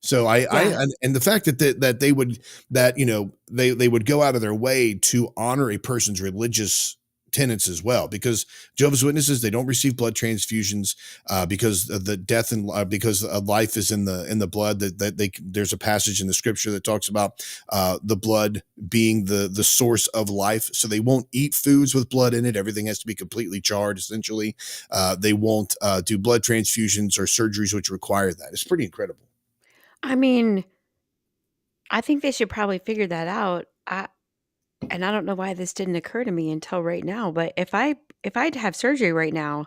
S1: So and the fact that they would go out of their way to honor a person's religious tenets as well, because Jehovah's Witnesses, they don't receive blood transfusions because of the death and because life is in the blood. There's a passage in the scripture that talks about the blood being the source of life. So they won't eat foods with blood in it. Everything has to be completely charred. Essentially, they won't do blood transfusions or surgeries which require that. It's pretty incredible.
S2: I mean, I think they should probably figure that out. And I don't know why this didn't occur to me until right now, but if I'd have surgery right now,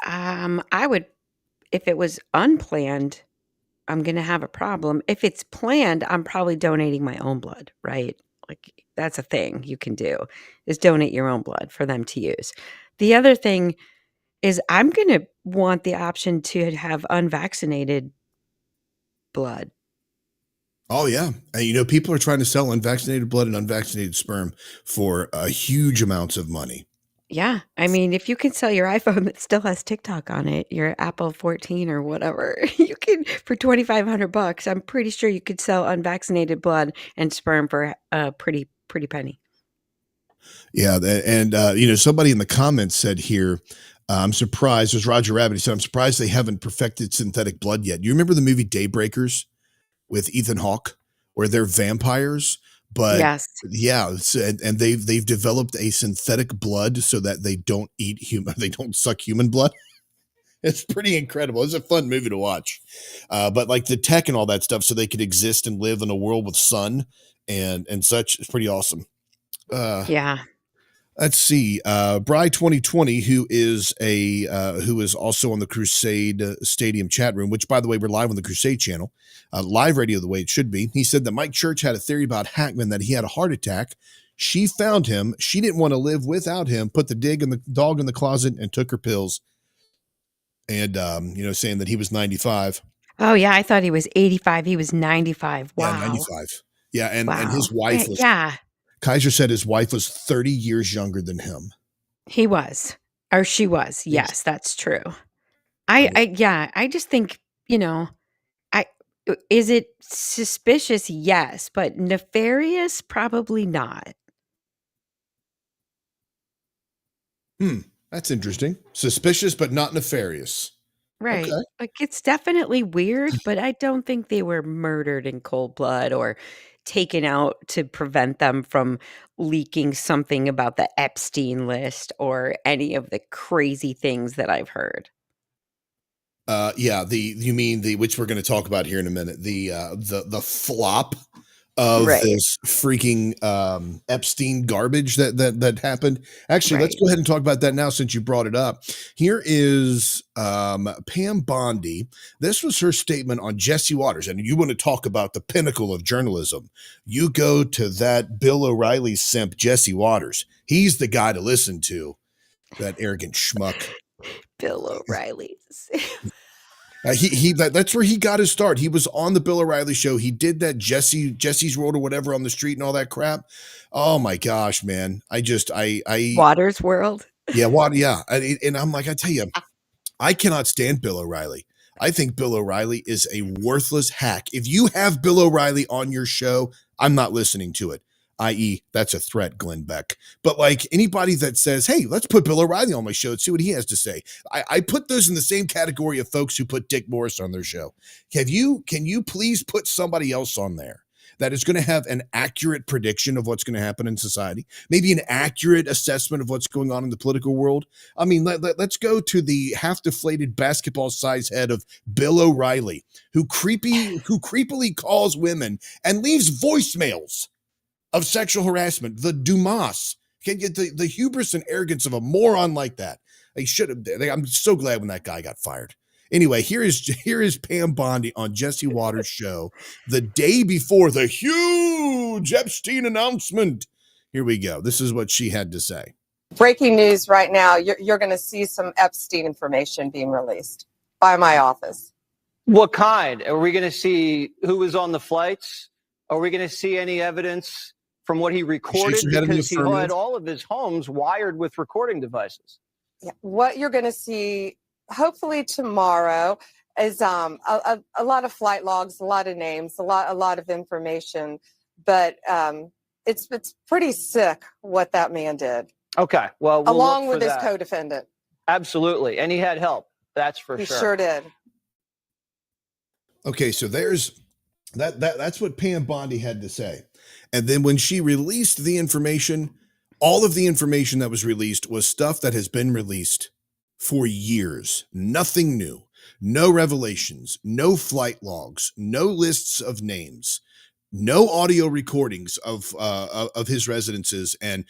S2: I would, if it was unplanned, I'm gonna have a problem. If it's planned, I'm probably donating my own blood, right? Like, that's a thing you can do, is donate your own blood for them to use. The other thing is I'm gonna want the option to have unvaccinated blood.
S1: Oh yeah, and people are trying to sell unvaccinated blood and unvaccinated sperm for huge amounts of money.
S2: Yeah, I mean, if you can sell your iPhone that still has TikTok on it, your Apple 14 or whatever, you can for $2,500. I'm pretty sure you could sell unvaccinated blood and sperm for a pretty penny.
S1: Yeah, and somebody in the comments said here, I'm surprised. There's Roger Rabbit. He said, I'm surprised they haven't perfected synthetic blood yet. You remember the movie Daybreakers? with Ethan Hawke, where they're vampires, but
S2: Yes.
S1: yeah, and they've developed a synthetic blood so that they don't eat human, they don't suck human blood. It's pretty incredible. It's a fun movie to watch, but like the tech and all that stuff, so they could exist and live in a world with sun and such. It's pretty awesome.
S2: Yeah.
S1: Let's see. Bry 2020, who is also on the Crusade Stadium chat room, which by the way, we're live on the Crusade channel, live radio the way it should be. He said that Mike Church had a theory about Hackman that he had a heart attack. She found him. She didn't want to live without him. Put the dog in the closet and took her pills. And saying that he was 95.
S2: Oh yeah, I thought he was 85. He was 95. Wow.
S1: Yeah, 95. Yeah, and
S2: Wow.
S1: his wife was.
S2: Yeah.
S1: Kaiser said his wife was 30 years younger than him.
S2: He was, or she was. Yes, that's true. I just think, is it suspicious? Yes, but nefarious? Probably not.
S1: That's interesting. Suspicious, but not nefarious.
S2: Right.
S1: Okay.
S2: Like it's definitely weird, but I don't think they were murdered in cold blood or taken out to prevent them from leaking something about the Epstein list or any of the crazy things that I've heard.
S1: You mean which we're going to talk about here in a minute, the flop of this freaking Epstein garbage that happened. Actually, let's go ahead and talk about that now since you brought it up. Here is Pam Bondi. This was her statement on Jesse Waters. And you want to talk about the pinnacle of journalism. You go to that Bill O'Reilly simp, Jesse Waters. He's the guy to listen to, that arrogant schmuck.
S2: Bill O'Reilly.
S1: That's where he got his start. He was on the Bill O'Reilly show. He did that Jesse's World or whatever on the street and all that crap. Oh my gosh, man.
S2: Waters World.
S1: Yeah. Yeah. And I'm like, I tell you, I cannot stand Bill O'Reilly. I think Bill O'Reilly is a worthless hack. If you have Bill O'Reilly on your show, I'm not listening to it. I.e., that's a threat, Glenn Beck. But like anybody that says, hey, let's put Bill O'Reilly on my show and see what he has to say. I put those in the same category of folks who put Dick Morris on their show. Can you please put somebody else on there that is going to have an accurate prediction of what's going to happen in society? Maybe an accurate assessment of what's going on in the political world? I mean, let's go to the half-deflated basketball-sized head of Bill O'Reilly, who creepily calls women and leaves voicemails of sexual harassment. The Dumas can get the hubris and arrogance of a moron like that. They should have. I'm so glad when that guy got fired. Anyway, here is Pam Bondi on Jesse Waters' show the day before the huge Epstein announcement. Here we go. This is what she had to say.
S6: Breaking news right now. You're going to see some Epstein information being released by my office.
S7: What kind? Are we going to see who was on the flights? Are we going to see any evidence from what he recorded? Because he had all of his homes wired with recording devices.
S6: Yeah. What you're going to see, hopefully tomorrow, is a lot of flight logs, a lot of names, a lot of information. But it's pretty sick what that man did.
S7: Okay. Well,
S6: along with his co-defendant.
S7: Absolutely. And he had help. That's for sure.
S6: He sure did.
S1: Okay, so there's that's what Pam Bondi had to say. And then when she released the information, all of the information that was released was stuff that has been released for years. Nothing new, no revelations, no flight logs, no lists of names, no audio recordings of his residences and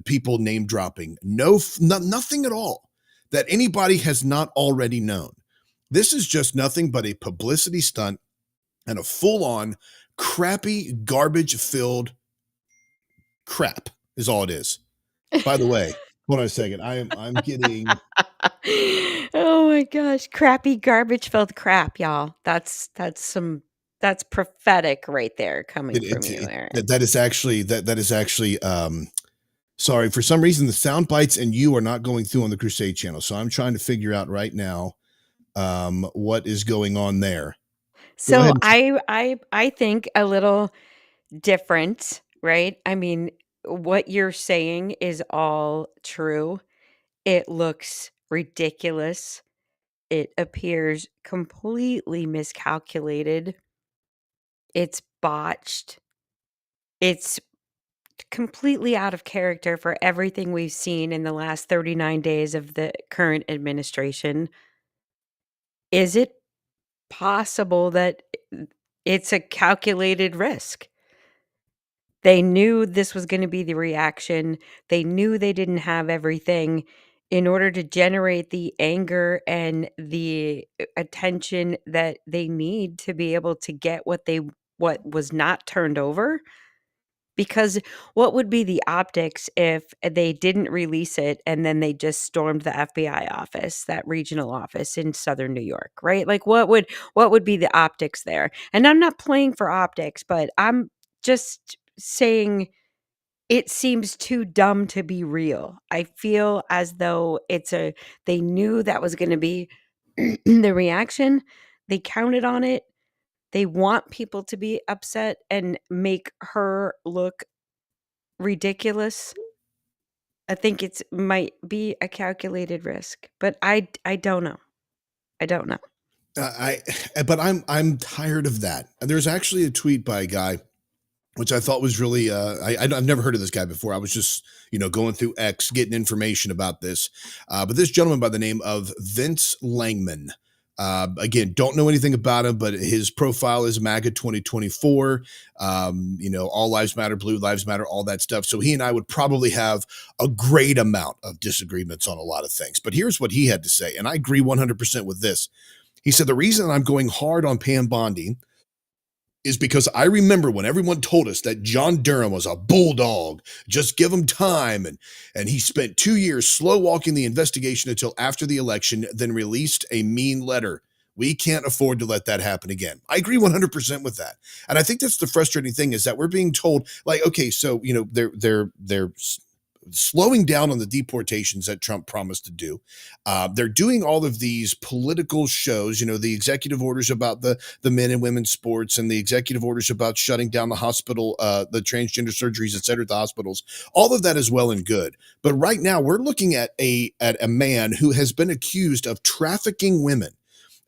S1: people name dropping. Nothing at all that anybody has not already known. This is just nothing but a publicity stunt and a full-on crappy, garbage-filled crap is all it is. By the way, hold on a second. I'm getting.
S2: Oh my gosh, crappy, garbage-filled crap, y'all. That's prophetic right there coming from you, Aaron.
S1: That is actually. Sorry, for some reason the sound bites and you are not going through on the Crusade channel, so I'm trying to figure out right now what is going on there.
S2: So I think a little different, right? I mean, what you're saying is all true. It looks ridiculous. It appears completely miscalculated. It's botched. It's completely out of character for everything we've seen in the last 39 days of the current administration. Is it possible that it's a calculated risk? They knew this was gonna be the reaction. They knew they didn't have everything. In order to generate the anger and the attention that they need to be able to get what was not turned over. Because what would be the optics if they didn't release it and then they just stormed the FBI office, that regional office in Southern New York, right? Like, what would be the optics there? And I'm not playing for optics, but I'm just saying it seems too dumb to be real. I feel as though they knew that was gonna be the reaction. They counted on it. They want people to be upset and make her look ridiculous. I think it's might be a calculated risk, but I don't know. I don't know.
S1: But I'm tired of that. There's actually a tweet by a guy which I thought was really I've never heard of this guy before. I was just going through X getting information about this, but this gentleman by the name of Vince Langman. Again, don't know anything about him, but his profile is MAGA 2024. All lives matter, blue lives matter, all that stuff. So he and I would probably have a great amount of disagreements on a lot of things. But here's what he had to say, and I agree 100% with this. He said, the reason I'm going hard on Pam Bondi is because I remember when everyone told us that John Durham was a bulldog, just give him time. And he spent 2 years slow walking the investigation until after the election, then released a mean letter. We can't afford to let that happen again. I agree 100% with that. And I think that's the frustrating thing is that we're being told like, okay, so, they're slowing down on the deportations that Trump promised to do. They're doing all of these political shows, the executive orders about the men and women's sports and the executive orders about shutting down the hospital, the transgender surgeries, et cetera, at the hospitals. All of that is well and good. But right now we're looking at a man who has been accused of trafficking women,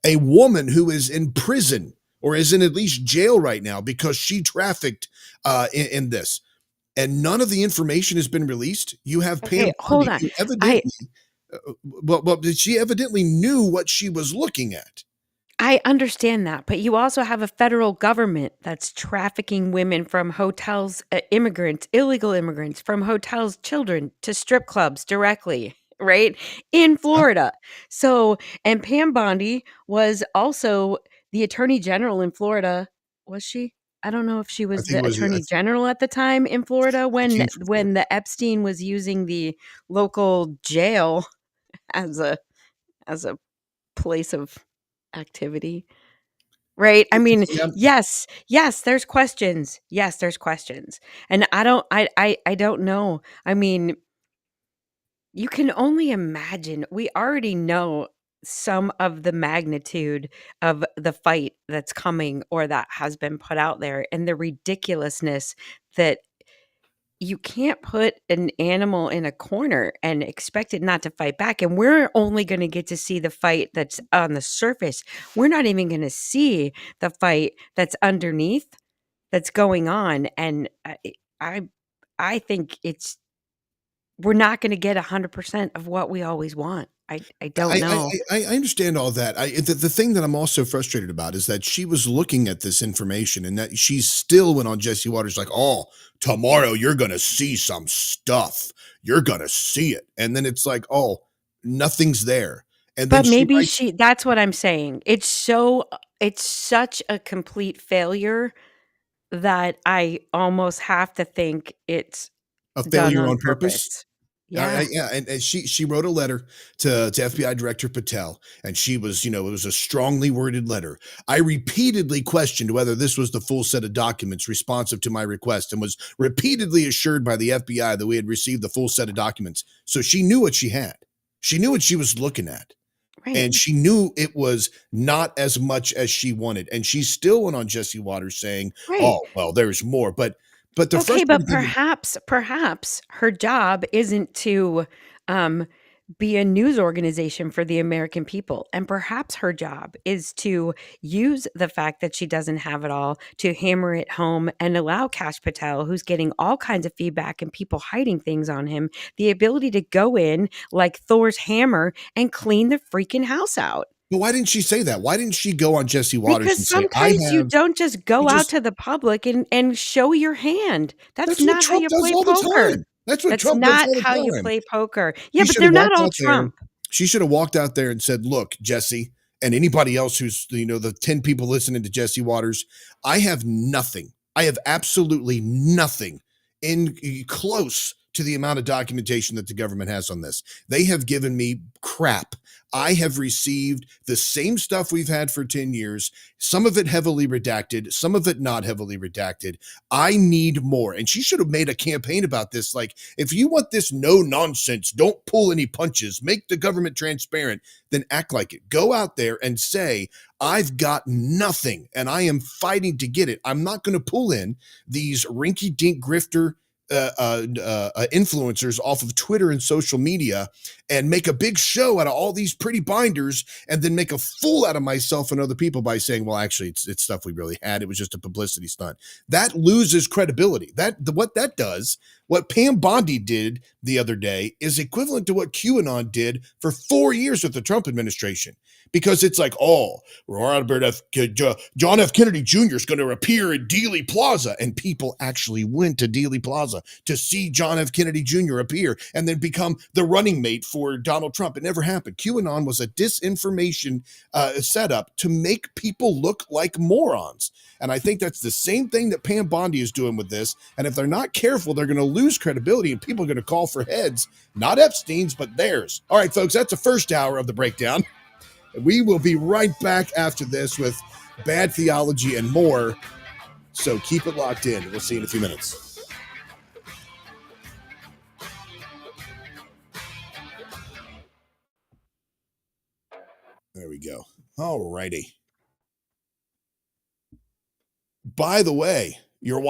S1: a woman who is in prison or is in at least jail right now because she trafficked in this. And none of the information has been released. You have Pam
S2: hold on.
S1: Who evidently, she evidently knew what she was looking at.
S2: I understand that, but you also have a federal government that's trafficking women from hotels, illegal immigrants, from hotels, children to strip clubs directly, right? In Florida. So, and Pam Bondi was also the attorney general in Florida. Was she? I don't know if she was the attorney general at the time in Florida when the Epstein was using the local jail as a place of activity, right? I mean, yes, there's questions. Yes, there's questions. And I don't know. I mean, you can only imagine. We already know some of the magnitude of the fight that's coming or that has been put out there and the ridiculousness that you can't put an animal in a corner and expect it not to fight back. And we're only going to get to see the fight that's on the surface. We're not even going to see the fight that's underneath that's going on. And I think we're not going to get 100% of what we always want. I don't know.
S1: I understand all that. The thing that I'm also frustrated about is that she was looking at this information and that she still went on Jesse Waters like, oh, tomorrow you're going to see some stuff. You're going to see it. And then it's like, oh, nothing's there. And
S2: but maybe that's what I'm saying. It's such a complete failure that I almost have to think it's
S1: a failure on
S2: purpose.
S1: purpose. Yeah. And she wrote a letter to FBI Director Patel, and she was, it was a strongly worded letter. I repeatedly questioned whether this was the full set of documents responsive to my request and was repeatedly assured by the FBI that we had received the full set of documents. So she knew what she had. She knew what she was looking at. Right. And she knew it was not as much as she wanted. And she still went on Jesse Waters saying, oh, well, there's more. But
S2: perhaps her job isn't to be a news organization for the American people. And perhaps her job is to use the fact that she doesn't have it all to hammer it home and allow Kash Patel, who's getting all kinds of feedback and people hiding things on him, the ability to go in like Thor's hammer and clean the freaking house out.
S1: But why didn't she say that? Why didn't she go on Jesse Waters
S2: Because
S1: and say,
S2: sometimes you don't just go out to the public and show your hand. That's not how you play poker.
S1: That's what
S2: That's
S1: Trump does
S2: not
S1: all the
S2: how
S1: time.
S2: you play poker. Yeah, but they're not all Trump.
S1: She should have walked out there and said, look, Jesse, and anybody else who's, the 10 people listening to Jesse Waters, I have nothing. I have absolutely nothing in close to the amount of documentation that the government has on this. They have given me crap. I have received the same stuff we've had for 10 years, some of it heavily redacted, some of it not heavily redacted. I need more. And she should have made a campaign about this. Like, if you want this no nonsense, don't pull any punches, make the government transparent, then act like it. Go out there and say, I've got nothing and I am fighting to get it. I'm not going to pull in these rinky-dink grifter influencers off of Twitter and social media and make a big show out of all these pretty binders and then make a fool out of myself and other people by saying, well, actually, it's stuff we really had. It was just a publicity stunt. That loses credibility. What that does, what Pam Bondi did the other day is equivalent to what QAnon did for 4 years with the Trump administration. Because it's like, John F. Kennedy Jr. is going to appear at Dealey Plaza. And people actually went to Dealey Plaza to see John F. Kennedy Jr. appear and then become the running mate for Donald Trump. It never happened. QAnon was a disinformation setup to make people look like morons. And I think that's the same thing that Pam Bondi is doing with this. And if they're not careful, they're going to lose credibility and people are going to call for heads, not Epstein's, but theirs. All right, folks, that's the first hour of the breakdown. We will be right back after this with bad theology and more. So keep it locked in. We'll see you in a few minutes. There we go. All righty. By the way, if you're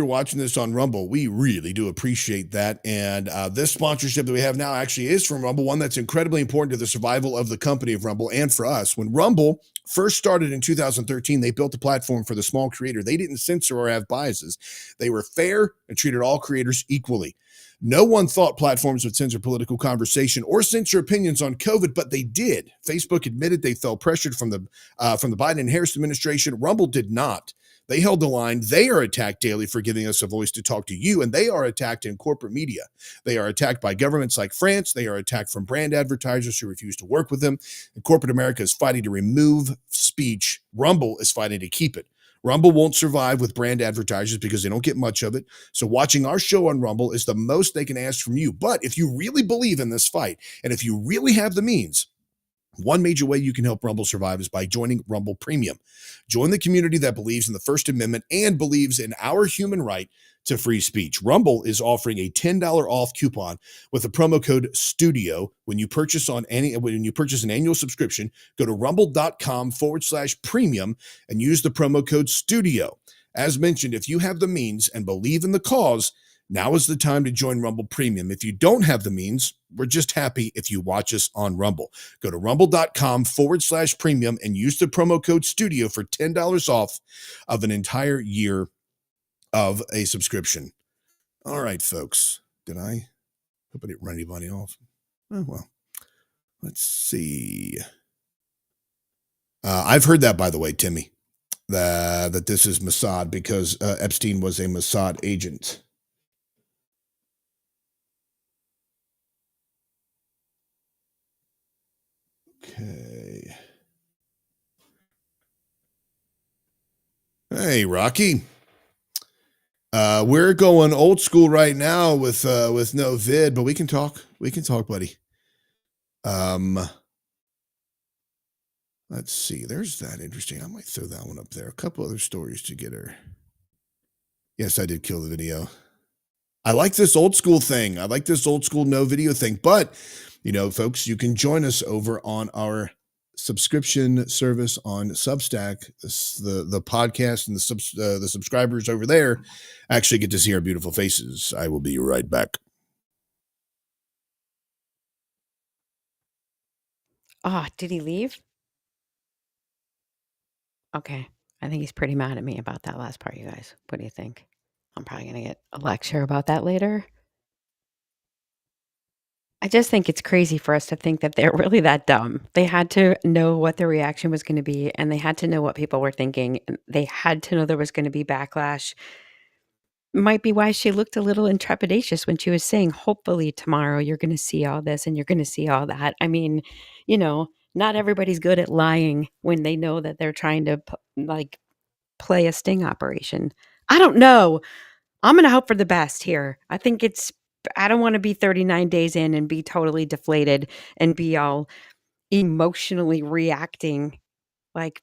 S1: watching this on Rumble, we really do appreciate that. And this sponsorship that we have now actually is from Rumble, one that's incredibly important to the survival of the company of Rumble and for us. When Rumble first started in 2013, they built a platform for the small creator. They didn't censor or have biases. They were fair and treated all creators equally. No one thought platforms would censor political conversation or censor opinions on COVID, but they did. Facebook admitted they felt pressured from the Biden and Harris administration. Rumble did not. They held the line. They are attacked daily for giving us a voice to talk to you, and they are attacked in corporate media. They are attacked by governments like France. They are attacked from brand advertisers who refuse to work with them. And corporate America is fighting to remove speech. Rumble is fighting to keep it. Rumble won't survive with brand advertisers because they don't get much of it. So watching our show on Rumble is the most they can ask from you. But if you really believe in this fight, and if you really have the means, one major way you can help Rumble survive is by joining Rumble Premium. Join the community that believes in the First Amendment and believes in our human right to free speech. Rumble is offering a $10 off coupon with the promo code STUDIO. When you purchase an annual subscription, go to rumble.com/premium and use the promo code STUDIO. As mentioned, if you have the means and believe in the cause, now is the time to join Rumble Premium. If you don't have the means, we're just happy if you watch us on Rumble. Go to rumble.com/premium and use the promo code STUDIO for $10 off of an entire year of a subscription. All right, folks. Hope I didn't run anybody off. Oh, well, let's see. I've heard that, by the way, Timmy, that this is Mossad because Epstein was a Mossad agent. Okay. Hey, Rocky. We're going old school right now with no vid, but we can talk. We can talk, buddy. Let's see. There's that interesting. I might throw that one up there. A couple other stories to get her. Yes, I did kill the video. I like this old school thing. I like this old school no video thing. But, folks, you can join us over on our subscription service on Substack. The podcast and the subscribers over there actually get to see our beautiful faces. I will be right back.
S2: Oh, did he leave? Okay. I think he's pretty mad at me about that last part, you guys. What do you think? I'm probably going to get a lecture about that later. I just think it's crazy for us to think that they're really that dumb. They had to know what the reaction was going to be, and they had to know what people were thinking. And they had to know there was going to be backlash. Might be why she looked a little intrepidatious when she was saying, hopefully tomorrow you're going to see all this and you're going to see all that. I mean, not everybody's good at lying when they know that they're trying to play a sting operation. I don't know. I'm going to hope for the best here. I don't want to be 39 days in and be totally deflated and be all emotionally reacting like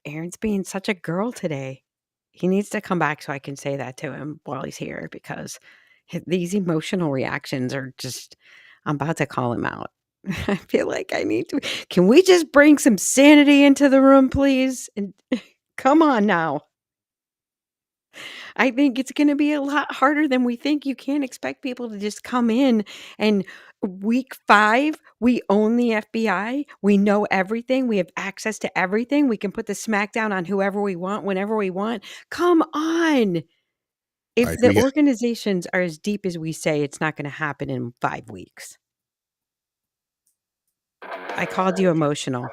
S2: Aaron's being such a girl today. He needs to come back so I can say that to him while he's here because these emotional reactions are just, I'm about to call him out. I feel like I need to. Can we just bring some sanity into the room, please? And come on now. I think it's going to be a lot harder than we think. You can't expect people to just come in and week 5, we own the FBI. We know everything. We have access to everything. We can put the smackdown on whoever we want, whenever we want. Come on. If the organizations are as deep as we say, it's not going to happen in 5 weeks. I called you emotional.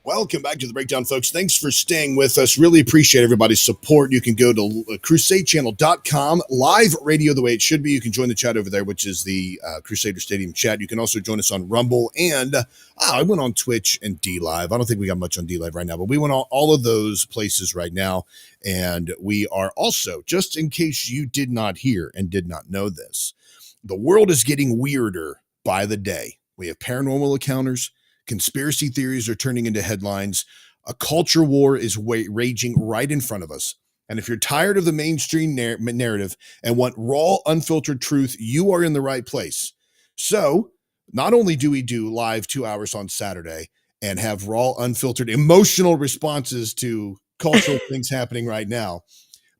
S1: Welcome back to The Breakdown, folks. Thanks for staying with us. Really appreciate everybody's support. You can go to crusadechannel.com, live radio the way it should be. You can join the chat over there, which is the Crusader Stadium chat. You can also join us on Rumble. And I went on Twitch and D-Live. I don't think we got much on D-Live right now, but we went on all of those places right now. And we are also, just in case you did not hear and did not know this, the world is getting weirder by the day. We have paranormal encounters. Conspiracy theories are turning into headlines. A culture war is raging right in front of us. And if you're tired of the mainstream narrative and want raw, unfiltered truth, you are in the right place. So not only do we do live 2 hours on Saturday and have raw, unfiltered, emotional responses to cultural things happening right now,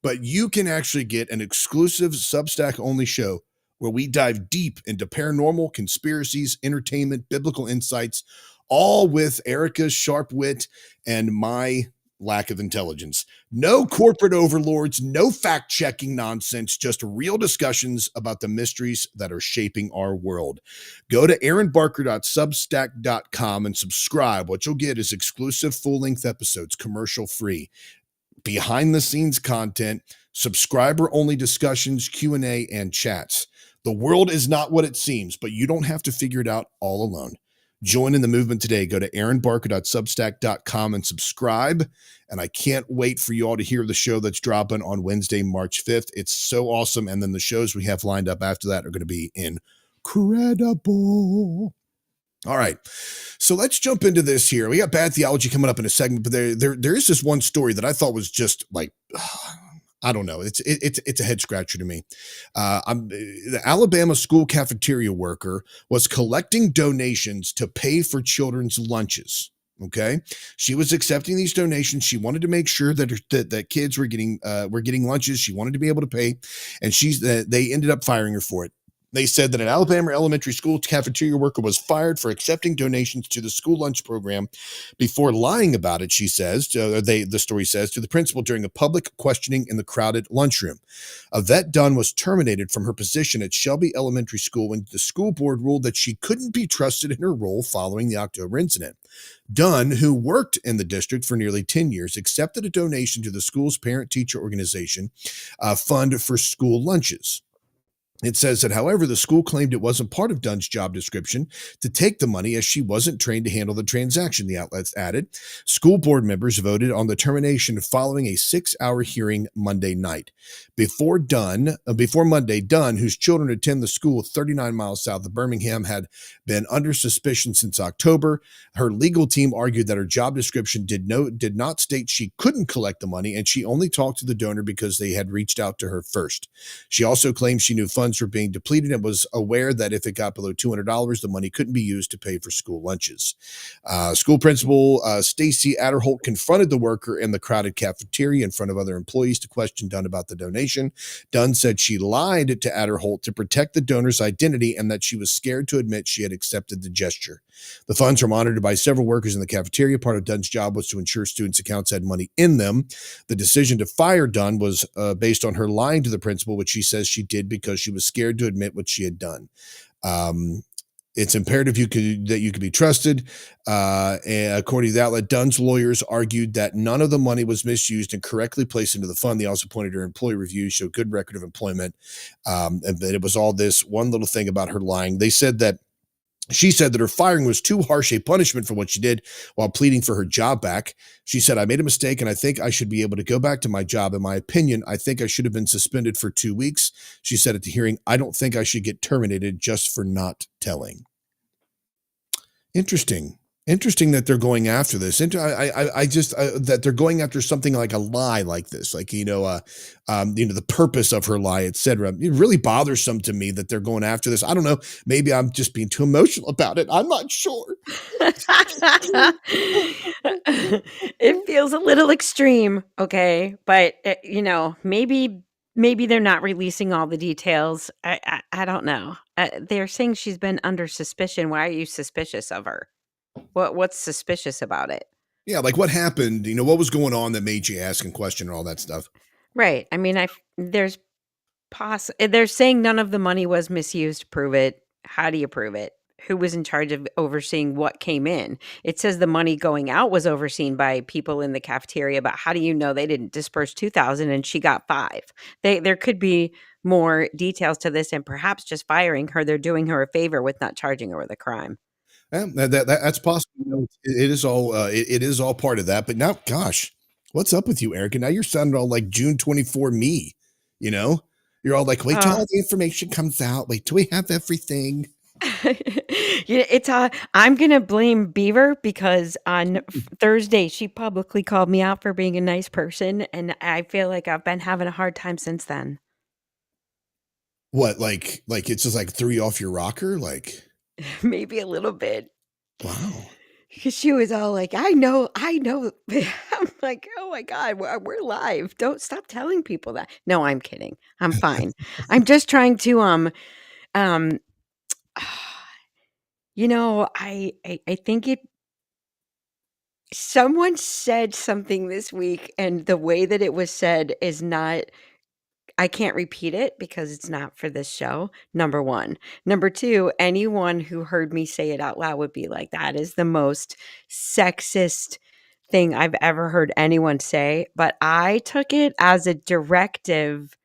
S1: but you can actually get an exclusive Substack-only show where we dive deep into paranormal, conspiracies, entertainment, biblical insights, all with Erica's sharp wit and my lack of intelligence. No corporate overlords, no fact-checking nonsense, just real discussions about the mysteries that are shaping our world. Go to aaronbarker.substack.com and subscribe. What you'll get is exclusive full-length episodes, commercial-free, behind-the-scenes content, subscriber-only discussions, Q&A, and chats. The world is not what it seems, but you don't have to figure it out all alone. Join in the movement today. Go to aaronbarker.substack.com and subscribe. And I can't wait for you all to hear the show that's dropping on Wednesday, March 5th. It's so awesome. And then the shows we have lined up after that are going to be incredible. All right. So let's jump into this here. We got bad theology coming up in a segment, but there is this one story that I thought was just like, I don't know. It's a head scratcher to me. The Alabama school cafeteria worker was collecting donations to pay for children's lunches. Okay, she was accepting these donations. She wanted to make sure that kids were getting lunches. She wanted to be able to pay, and they ended up firing her for it. They said that an Alabama elementary school cafeteria worker was fired for accepting donations to the school lunch program before lying about it, she says. The story says, to the principal during a public questioning in the crowded lunchroom. Yvette Dunn was terminated from her position at Shelby Elementary School when the school board ruled that she couldn't be trusted in her role following the October incident. Dunn, who worked in the district for nearly 10 years, accepted a donation to the school's parent-teacher organization fund for school lunches. It says that, however, the school claimed it wasn't part of Dunn's job description to take the money as she wasn't trained to handle the transaction. The outlets added, school board members voted on the termination following a 6-hour hearing Monday night. Before Monday, Dunn, whose children attend the school 39 miles south of Birmingham, had been under suspicion since October. Her legal team argued that her job description did not state she couldn't collect the money, and she only talked to the donor because they had reached out to her first. She also claimed she knew funds were being depleted and was aware that if it got below $200, the money couldn't be used to pay for school lunches. School principal Stacy Adderholt confronted the worker in the crowded cafeteria in front of other employees to question Dunn about the donation. Dunn said she lied to Adderholt to protect the donor's identity and that she was scared to admit she had accepted the gesture. The funds were monitored by several workers in the cafeteria. Part of Dunn's job was to ensure students' accounts had money in them. The decision to fire Dunn was based on her lying to the principal, which she says she did because she was scared to admit what she had done. It's imperative that you could be trusted. And according to the outlet, Dunn's lawyers argued that none of the money was misused and correctly placed into the fund. They also pointed her employee reviews show good record of employment. And that it was all this one little thing about her lying. She said that her firing was too harsh a punishment for what she did while pleading for her job back. She said, I made a mistake and I think I should be able to go back to my job. In my opinion, I think I should have been suspended for 2 weeks. She said at the hearing, I don't think I should get terminated just for not telling. Interesting that they're going after this. That they're going after something like a lie like this, like, the purpose of her lie, etc. It really bothersome to me that they're going after this. I don't know. Maybe I'm just being too emotional about it. I'm not sure.
S2: It feels a little extreme. Okay. But maybe they're not releasing all the details. I don't know. They're saying she's been under suspicion. Why are you suspicious of her? What's suspicious about it?
S1: Yeah, like what happened? What was going on that made you ask and question and all that stuff?
S2: Right. I mean, they're saying none of the money was misused. Prove it. How do you prove it? Who was in charge of overseeing what came in? It says the money going out was overseen by people in the cafeteria, but how do you know they didn't disperse $2,000 and she got $5,000? There could be more details to this, and perhaps just firing her, they're doing her a favor with not charging her with a crime.
S1: Yeah, that's possible. It is all part of that. But now, gosh, what's up with you, Erica? Now you're sounding all like June 24 me. You're all like, wait till all the information comes out. Wait till we have everything.
S2: I'm gonna blame Beaver because on Thursday she publicly called me out for being a nice person, and I feel like I've been having a hard time since then.
S1: What, like it's just like threw you off your rocker? Like
S2: maybe a little bit.
S1: Wow.
S2: Because she was all like, I know. I'm like, oh my God, we're live. Don't stop telling people that. No, I'm kidding. I'm fine. I'm just trying to, I think someone said something this week, and the way that it was said is not, I can't repeat it because it's not for this show, number one. Number two, anyone who heard me say it out loud would be like, that is the most sexist thing I've ever heard anyone say. But I took it as a directive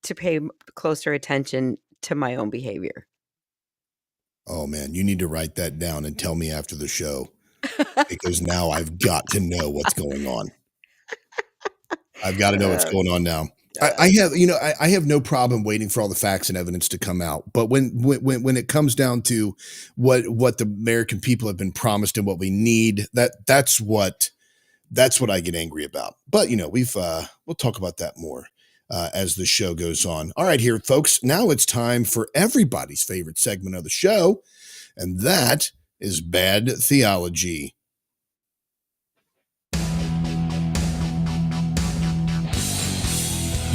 S2: to pay closer attention to my own behavior.
S1: Oh, man, you need to write that down and tell me after the show, because now I've got to know what's going on. I've got to know what's going on now. I have no problem waiting for all the facts and evidence to come out. But when it comes down to what the American people have been promised and what we need, that's what I get angry about. But we'll talk about that more as the show goes on. All right, here, folks. Now it's time for everybody's favorite segment of the show, and that is Bad Theology.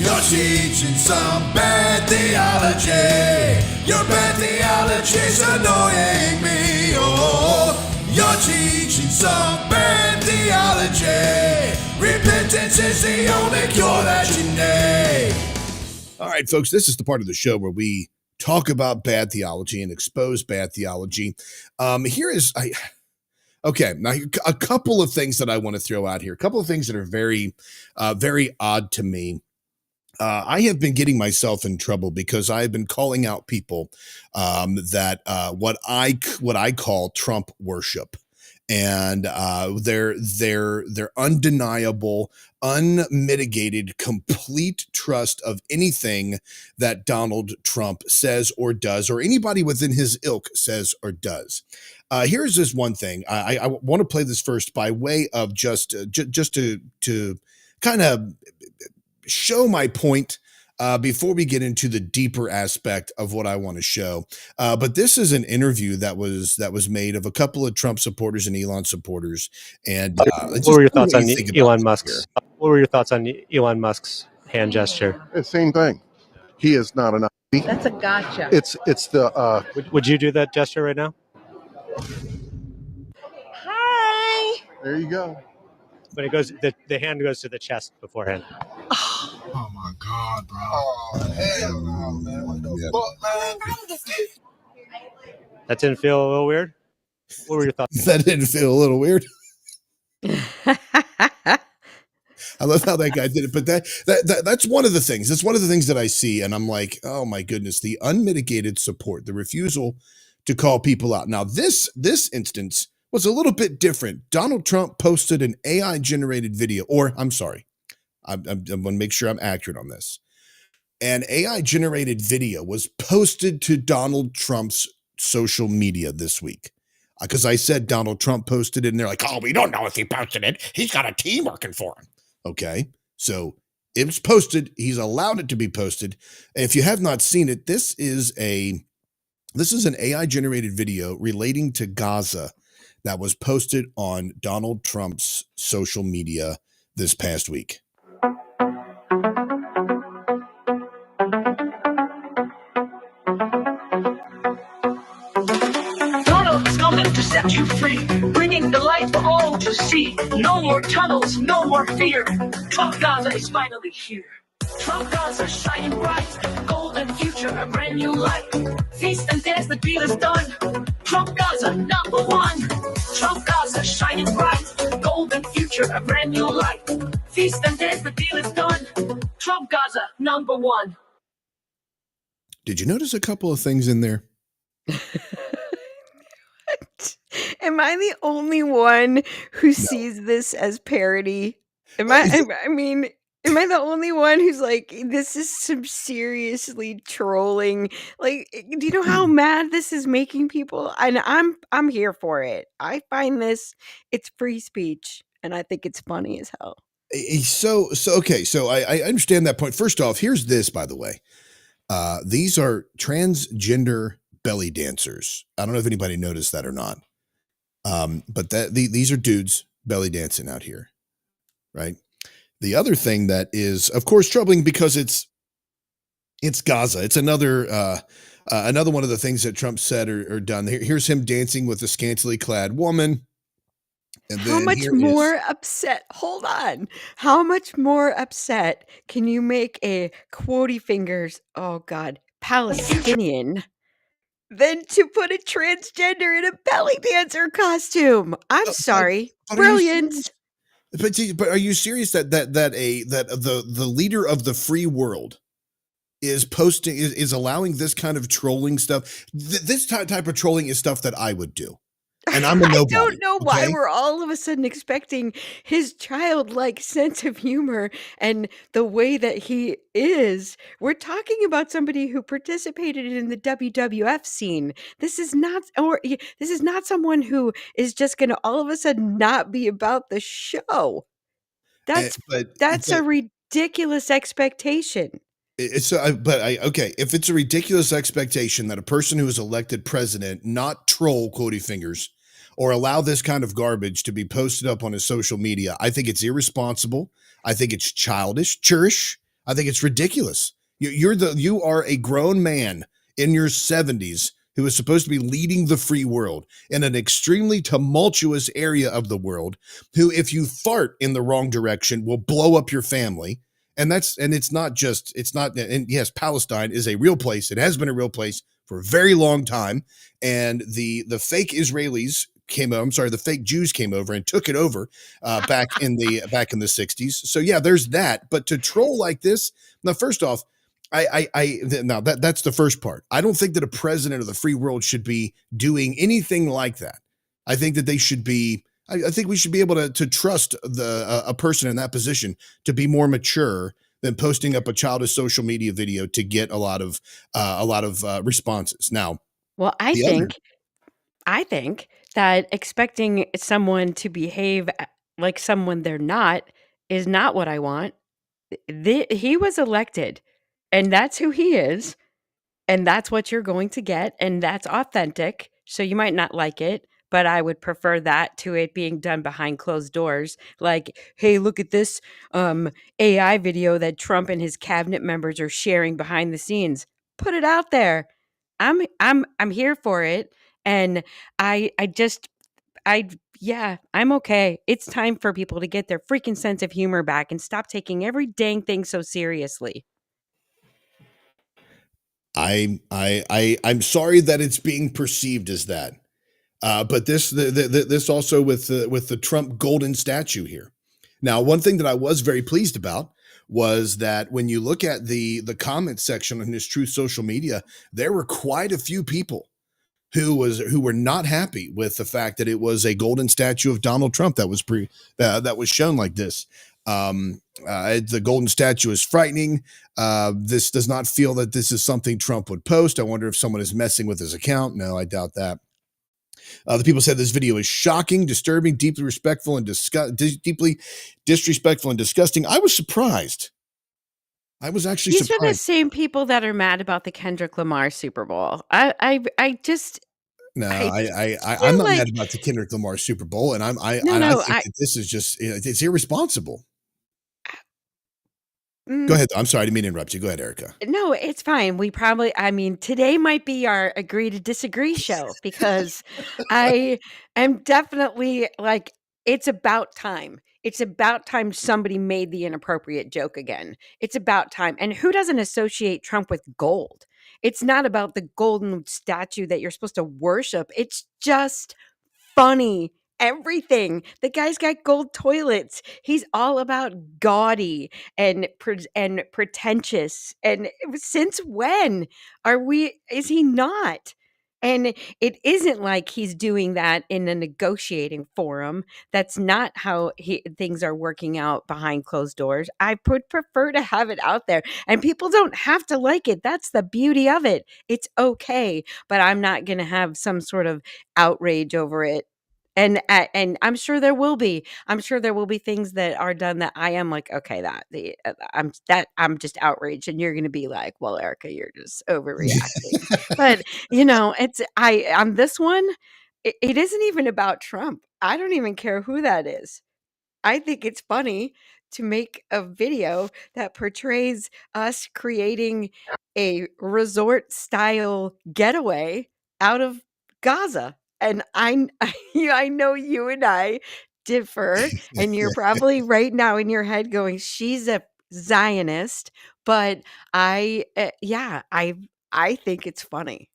S8: You're teaching some bad theology. Your bad theology's annoying me. Oh, you're teaching some bad theology. Repentance is the only cure that you need.
S1: All right, folks, this is the part of the show where we talk about bad theology and expose bad theology. Now a couple of things that I want to throw out here. A couple of things that are very, very odd to me. I have been getting myself in trouble because I've been calling out people that what I call Trump worship, and their undeniable, unmitigated, complete trust of anything that Donald Trump says or does, or anybody within his ilk says or does. Here's this one thing. I want to play this first by way of just to kind of show my point before we get into the deeper aspect of what I want to show. But this is an interview that was made of a couple of Trump supporters and Elon supporters. And
S9: what were your thoughts on Elon Musk's? What were your thoughts on Elon Musk's hand gesture?
S10: The same thing. He is not enough.
S11: That's a gotcha.
S10: It's the.
S9: Would you do that gesture right now?
S11: Hi.
S10: There you go.
S9: But it goes. The hand goes to the chest beforehand.
S8: Oh my God, bro. Oh, hell no, man. What the fuck, man?
S9: That didn't feel a little weird? What were your thoughts?
S1: That didn't feel a little weird. I love how that guy did it, but that's one of the things. That's one of the things that I see, and I'm like, oh my goodness, the unmitigated support, the refusal to call people out. Now, this instance was a little bit different. Donald Trump posted an AI-generated video, or I'm sorry, I'm going to make sure I'm accurate on this. An AI-generated video was posted to Donald Trump's social media this week. Because I said Donald Trump posted it, and they're like, oh, we don't know if he posted it. He's got a team working for him. Okay, so it was posted. He's allowed it to be posted. If you have not seen it, this is an AI-generated video relating to Gaza that was posted on Donald Trump's social media this past week.
S12: To set you free, bringing the light for all to see. No more tunnels, no more fear. Trump Gaza is finally here. Trump Gaza shining bright, golden future, a brand new light. Feast and dance, the deal is done. Trump Gaza, number one. Trump Gaza shining bright, golden future, a brand new light. Feast and dance, the deal is done. Trump Gaza, number one.
S1: Did you notice a couple of things in there?
S2: Am I the only one who sees this as parody? Am I the only one who's like, this is some seriously trolling? Like, do you know how mad this is making people? And I'm here for it. I find it's free speech, and I think it's funny as hell.
S1: So okay, so I understand that point. First off, here's this, by the way. These are transgender belly dancers. I don't know if anybody noticed that or not. But these are dudes belly dancing out here, right? The other thing that is, of course, troubling because it's Gaza. It's another one of the things that Trump said or done. Here's him dancing with a scantily clad woman. And
S2: how much more upset? Hold on. How much more upset can you make a quotey fingers? Oh God, Palestinian. Than to put a transgender in a belly dancer costume. I'm sorry. Brilliant.
S1: But are you serious that the leader of the free world is posting is allowing this kind of trolling stuff? This type of trolling is stuff that I would do. And I'm a nobody.
S2: I don't know why we're all of a sudden expecting his childlike sense of humor and the way that he is. We're talking about somebody who participated in the WWF scene. This is not someone who is just going to all of a sudden not be about the show. That's a ridiculous expectation.
S1: Okay, if it's a ridiculous expectation that a person who is elected president not troll quotey fingers or allow this kind of garbage to be posted up on his social media, I think it's irresponsible. I think it's childish. I think it's ridiculous. You are a grown man in your 70s who is supposed to be leading the free world in an extremely tumultuous area of the world, who, if you fart in the wrong direction, will blow up your family. And yes, Palestine is a real place. It has been a real place for a very long time. And the fake Israelis came over. I'm sorry, the fake Jews came over and took it over back in the 60s. So yeah, there's that. But to troll like this, now first off, now that's the first part. I don't think that a president of the free world should be doing anything like that. I think that they should be. I think we should be able to trust a person in that position to be more mature than posting up a childish social media video to get a lot of responses. Now,
S2: well, I think that expecting someone to behave like someone they're not is not what I want. He was elected, and that's who he is, and that's what you're going to get, and that's authentic. So you might not like it, but I would prefer that to it being done behind closed doors. Like, hey, look at this AI video that Trump and his cabinet members are sharing behind the scenes. Put it out there. I'm here for it, and I'm okay. It's time for people to get their freaking sense of humor back and stop taking every dang thing so seriously.
S1: I'm sorry that it's being perceived as that. But this also with the Trump golden statue here. Now, one thing that I was very pleased about was that when you look at the comment section on his Truth social media, there were quite a few people who were not happy with the fact that it was a golden statue of Donald Trump that was shown like this. The golden statue is frightening. This does not feel that this is something Trump would post. I wonder if someone is messing with his account. No, I doubt that. The people said this video is shocking, disturbing, deeply respectful, and deeply disrespectful and disgusting. I was surprised. I was actually
S2: These
S1: surprised.
S2: are the same people that are mad about the Kendrick Lamar Super Bowl. I'm not
S1: mad about the Kendrick Lamar Super Bowl, and I think that this is just it's irresponsible. Go ahead. I'm sorry, I didn't mean to interrupt you. Go ahead, Erica.
S2: No, it's fine. Today might be our agree to disagree show because I am definitely like, it's about time. It's about time somebody made the inappropriate joke again. It's about time. And who doesn't associate Trump with gold? It's not about the golden statue that you're supposed to worship. It's just funny. Everything. The guy's got gold toilets. He's all about gaudy and pretentious. And since when is he not? And it isn't like he's doing that in a negotiating forum. That's not how things are working out behind closed doors. I would prefer to have it out there, and people don't have to like it. That's the beauty of it. It's okay, but I'm not going to have some sort of outrage over it. And I'm sure there will be. I'm sure there will be things that are done that I am like, okay, I'm just outraged, and you're going to be like, well, Erica, you're just overreacting. But it's on this one, it isn't even about Trump. I don't even care who that is. I think it's funny to make a video that portrays us creating a resort style getaway out of Gaza. And I know you and I differ, and you're probably right now in your head going, she's a Zionist, but I think it's funny.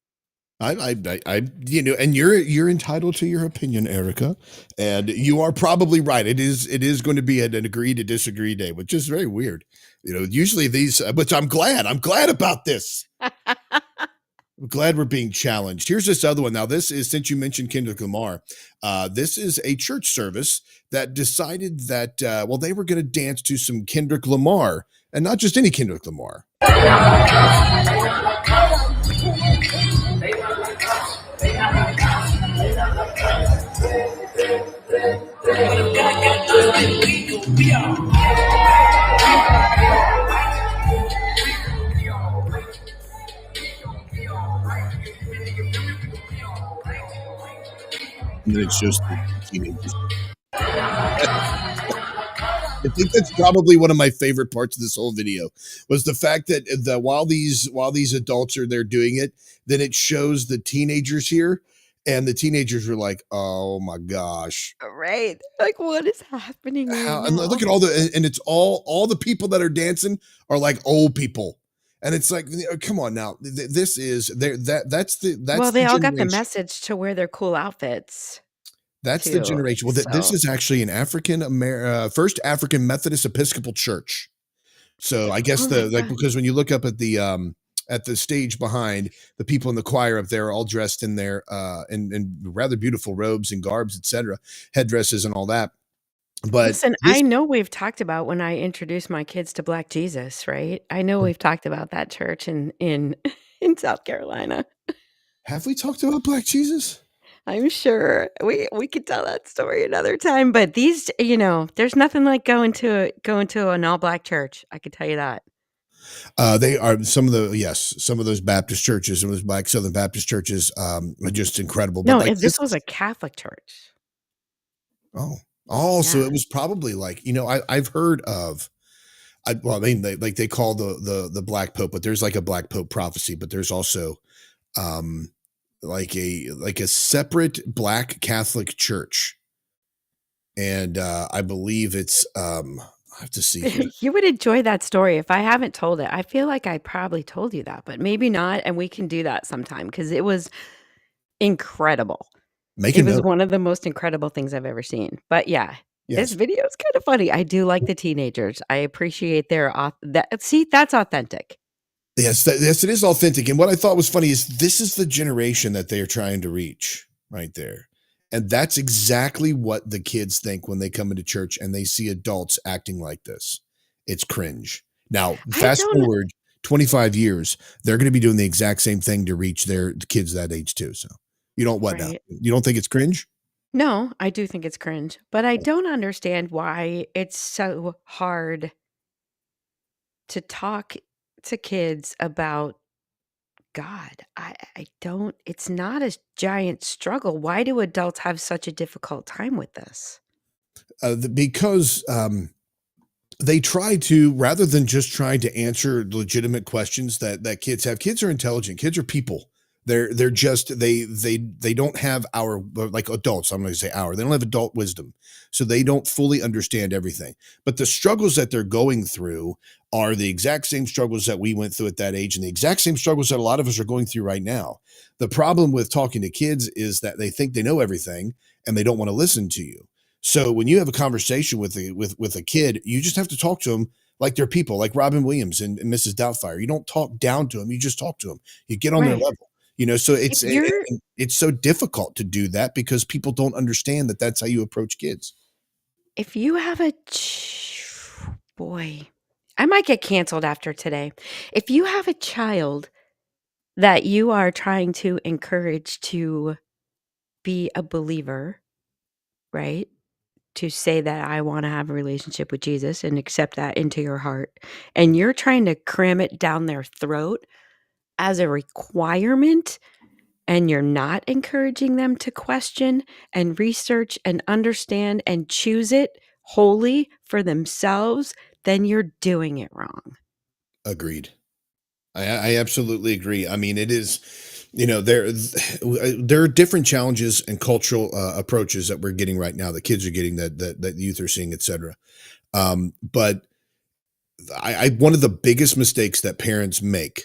S1: And you're entitled to your opinion, Erica, and you are probably right. It is going to be an agree to disagree day, which is very weird. Usually these, but I'm glad about this. I'm glad we're being challenged. Here's this other one. Now, this is, since you mentioned Kendrick Lamar, this is a church service that decided that, they were going to dance to some Kendrick Lamar, and not just any Kendrick Lamar. And then it's just the teenagers. I think that's probably one of my favorite parts of this whole video was the fact that while these adults are there doing it, then it shows the teenagers here, and the teenagers are like, "Oh my gosh!"
S2: Right? Like, what is happening?
S1: And look at and it's all the people that are dancing are like old people. And it's like, come on now. This is that's
S2: well, they all got the message to wear their cool outfits.
S1: That's the generation. Well, this is actually an first African Methodist Episcopal Church. So I guess because when you look up at the stage behind, the people in the choir up there are all dressed in their in rather beautiful robes and garbs, etc., headdresses and all that. But
S2: listen, I know we've talked about when I introduced my kids to Black Jesus, right? I know we've talked about that church in South Carolina.
S1: Have we talked about Black Jesus?
S2: I'm sure we could tell that story another time, but these, there's nothing like going to an all Black church. I could tell you that.
S1: They are some of those Baptist churches, some of those Black Southern Baptist churches, are just incredible.
S2: No,
S1: But
S2: this was a Catholic church.
S1: So it was probably I've heard of. They call the Black Pope, but there's like a Black Pope prophecy, but there's also like a separate Black Catholic church, and I believe it's I have to see.
S2: You would enjoy that story if I haven't told it. I feel like I probably told you that, but maybe not, and we can do that sometime because it was incredible. It was one of the most incredible things I've ever seen. But yeah, this video is kind of funny. I do like the teenagers. I appreciate that's authentic.
S1: Yes, it is authentic. And what I thought was funny is this is the generation that they are trying to reach right there. And that's exactly what the kids think when they come into church and they see adults acting like this. It's cringe. Now, fast forward 25 years, they're going to be doing the exact same thing to reach their kids that age too. So you don't now? You don't think it's cringe?
S2: No, I do think it's cringe, but I don't understand why it's so hard to talk to kids about God. I don't, it's not a giant struggle. Why do adults have such a difficult time with this?
S1: Because they try to, rather than just trying to answer legitimate questions that kids have. Kids are intelligent. Kids are people. They're just they don't have our, like adults. I'm going to say our. They don't have adult wisdom, so they don't fully understand everything. But the struggles that they're going through are the exact same struggles that we went through at that age, and the exact same struggles that a lot of us are going through right now. The problem with talking to kids is that they think they know everything, and they don't want to listen to you. So when you have a conversation with a kid, you just have to talk to them like they're people, like Robin Williams and Mrs. Doubtfire. You don't talk down to them; you just talk to them. You get on their level. So it's so difficult to do that because people don't understand that that's how you approach kids.
S2: If you have boy, I might get canceled after today. If you have a child that you are trying to encourage to be a believer, right? To say that I want to have a relationship with Jesus and accept that into your heart, and you're trying to cram it down their throat as a requirement, and you're not encouraging them to question and research and understand and choose it wholly for themselves, then you're doing it wrong.
S1: Agreed. I absolutely agree. I mean, it is, there are different challenges and cultural approaches that we're getting right now. The kids are getting that youth are seeing, et cetera. But one of the biggest mistakes that parents make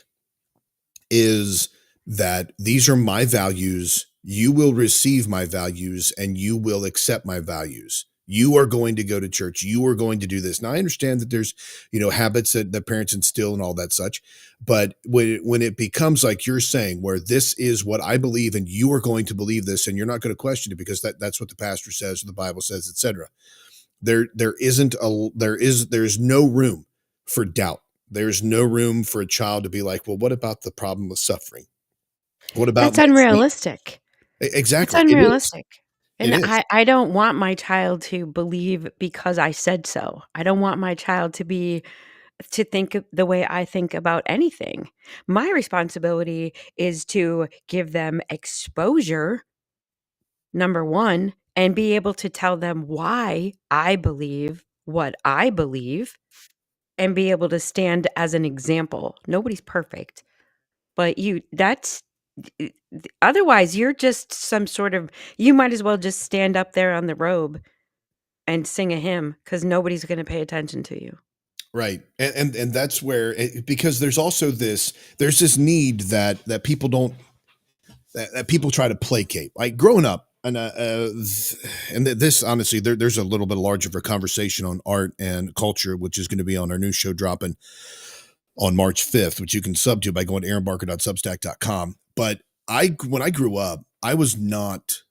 S1: is that these are my values. You will receive my values and you will accept my values. You are going to go to church. You are going to do this. Now, I understand that there's, habits that parents instill and all that such. But when it becomes like you're saying, where this is what I believe and you are going to believe this and you're not going to question it because that's what the pastor says or the Bible says, etc. There's no room for doubt. There's no room for a child to be like, well, what about the problem with suffering? What about
S2: that's unrealistic?
S1: Exactly.
S2: It's unrealistic. And I don't want my child to believe because I said so. I don't want my child to think the way I think about anything. My responsibility is to give them exposure, number one, and be able to tell them why I believe what I believe and be able to stand as an example. Nobody's perfect, but otherwise you're just you might as well just stand up there on the robe and sing a hymn because nobody's going to pay attention to you.
S1: Right. And that's where, because there's also there's this need that people don't, that people try to placate. Like growing up, And this honestly, there's a little bit larger of a conversation on art and culture, which is going to be on our new show dropping on March 5th, which you can sub to by going to aaronbarker.substack.com. But when I grew up, I was not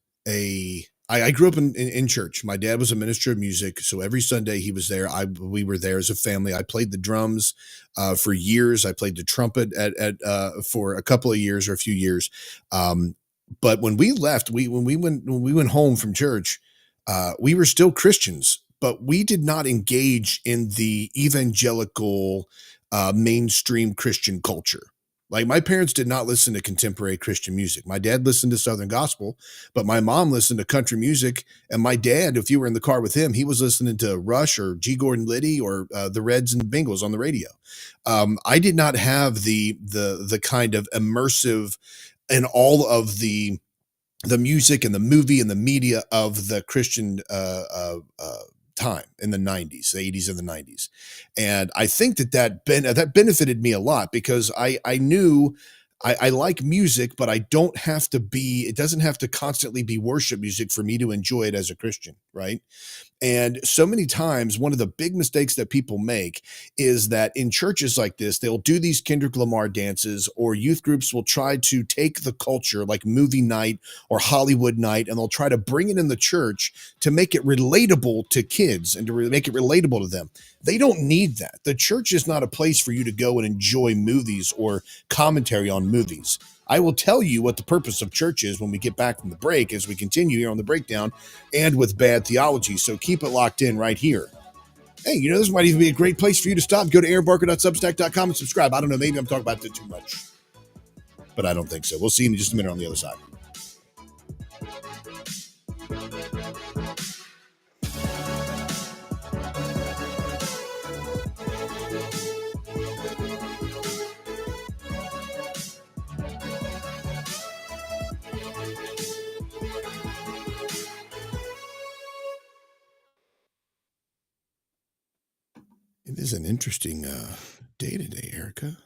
S1: I grew up in church. My dad was a minister of music, so every Sunday he was there. We were there as a family. I played the drums for years. I played the trumpet for a couple of years or a few years. But when we left, when we went home from church, we were still Christians, but we did not engage in the evangelical mainstream Christian culture. Like my parents did not listen to contemporary Christian music. My dad listened to Southern gospel, but my mom listened to country music. And my dad, if you were in the car with him, he was listening to Rush or G. Gordon Liddy or the Reds and the Bengals on the radio. I did not have the kind of immersive and all of the music and the movie and the media of the Christian time in the 90s, the 80s and the 90s. And I think that benefited me a lot because I knew I like music, but it doesn't have to constantly be worship music for me to enjoy it as a Christian, right? And so many times, one of the big mistakes that people make is that in churches like this, they'll do these Kendrick Lamar dances, or youth groups will try to take the culture like movie night or Hollywood night, and they'll try to bring it in the church to make it relatable to kids and to make it relatable to them. They don't need that. The church is not a place for you to go and enjoy movies or commentary on movies. I will tell you what the purpose of church is when we get back from the break as we continue here on The Breakdown and with Bad Theology. So keep it locked in right here. Hey, this might even be a great place for you to stop. Go to aaronbarker.substack.com and subscribe. I don't know. Maybe I'm talking about it too much, but I don't think so. We'll see you in just a minute on the other side. It is an interesting day today, Erica.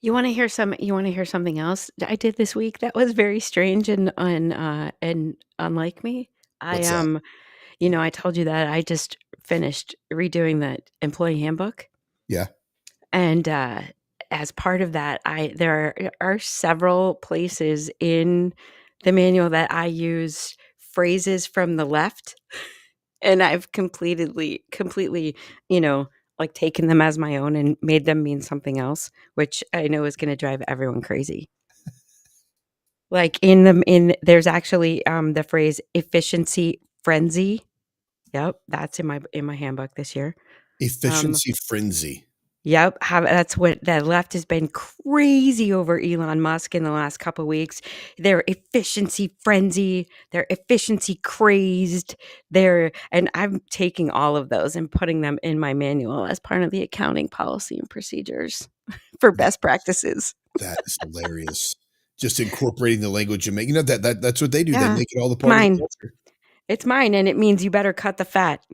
S2: You want to hear something else I did this week that was very strange and unlike me?
S1: What's that?
S2: I told you that I just finished redoing the employee handbook.
S1: Yeah.
S2: And as part of that, there are several places in the manual that I use phrases from the left, and I've completely, like taken them as my own and made them mean something else, which I know is going to drive everyone crazy. Like there's actually the phrase efficiency frenzy. Yep, that's in my handbook this year.
S1: Efficiency frenzy.
S2: Yep, that's what the left has been crazy over Elon Musk in the last couple of weeks. They're efficiency frenzy, they're efficiency crazed, and I'm taking all of those and putting them in my manual as part of the accounting policy and procedures for best practices.
S1: That is hilarious. Just incorporating the language and making that's what they do.
S2: Yeah,
S1: they make it all the part of the culture.
S2: It's mine, and it means you better cut the fat.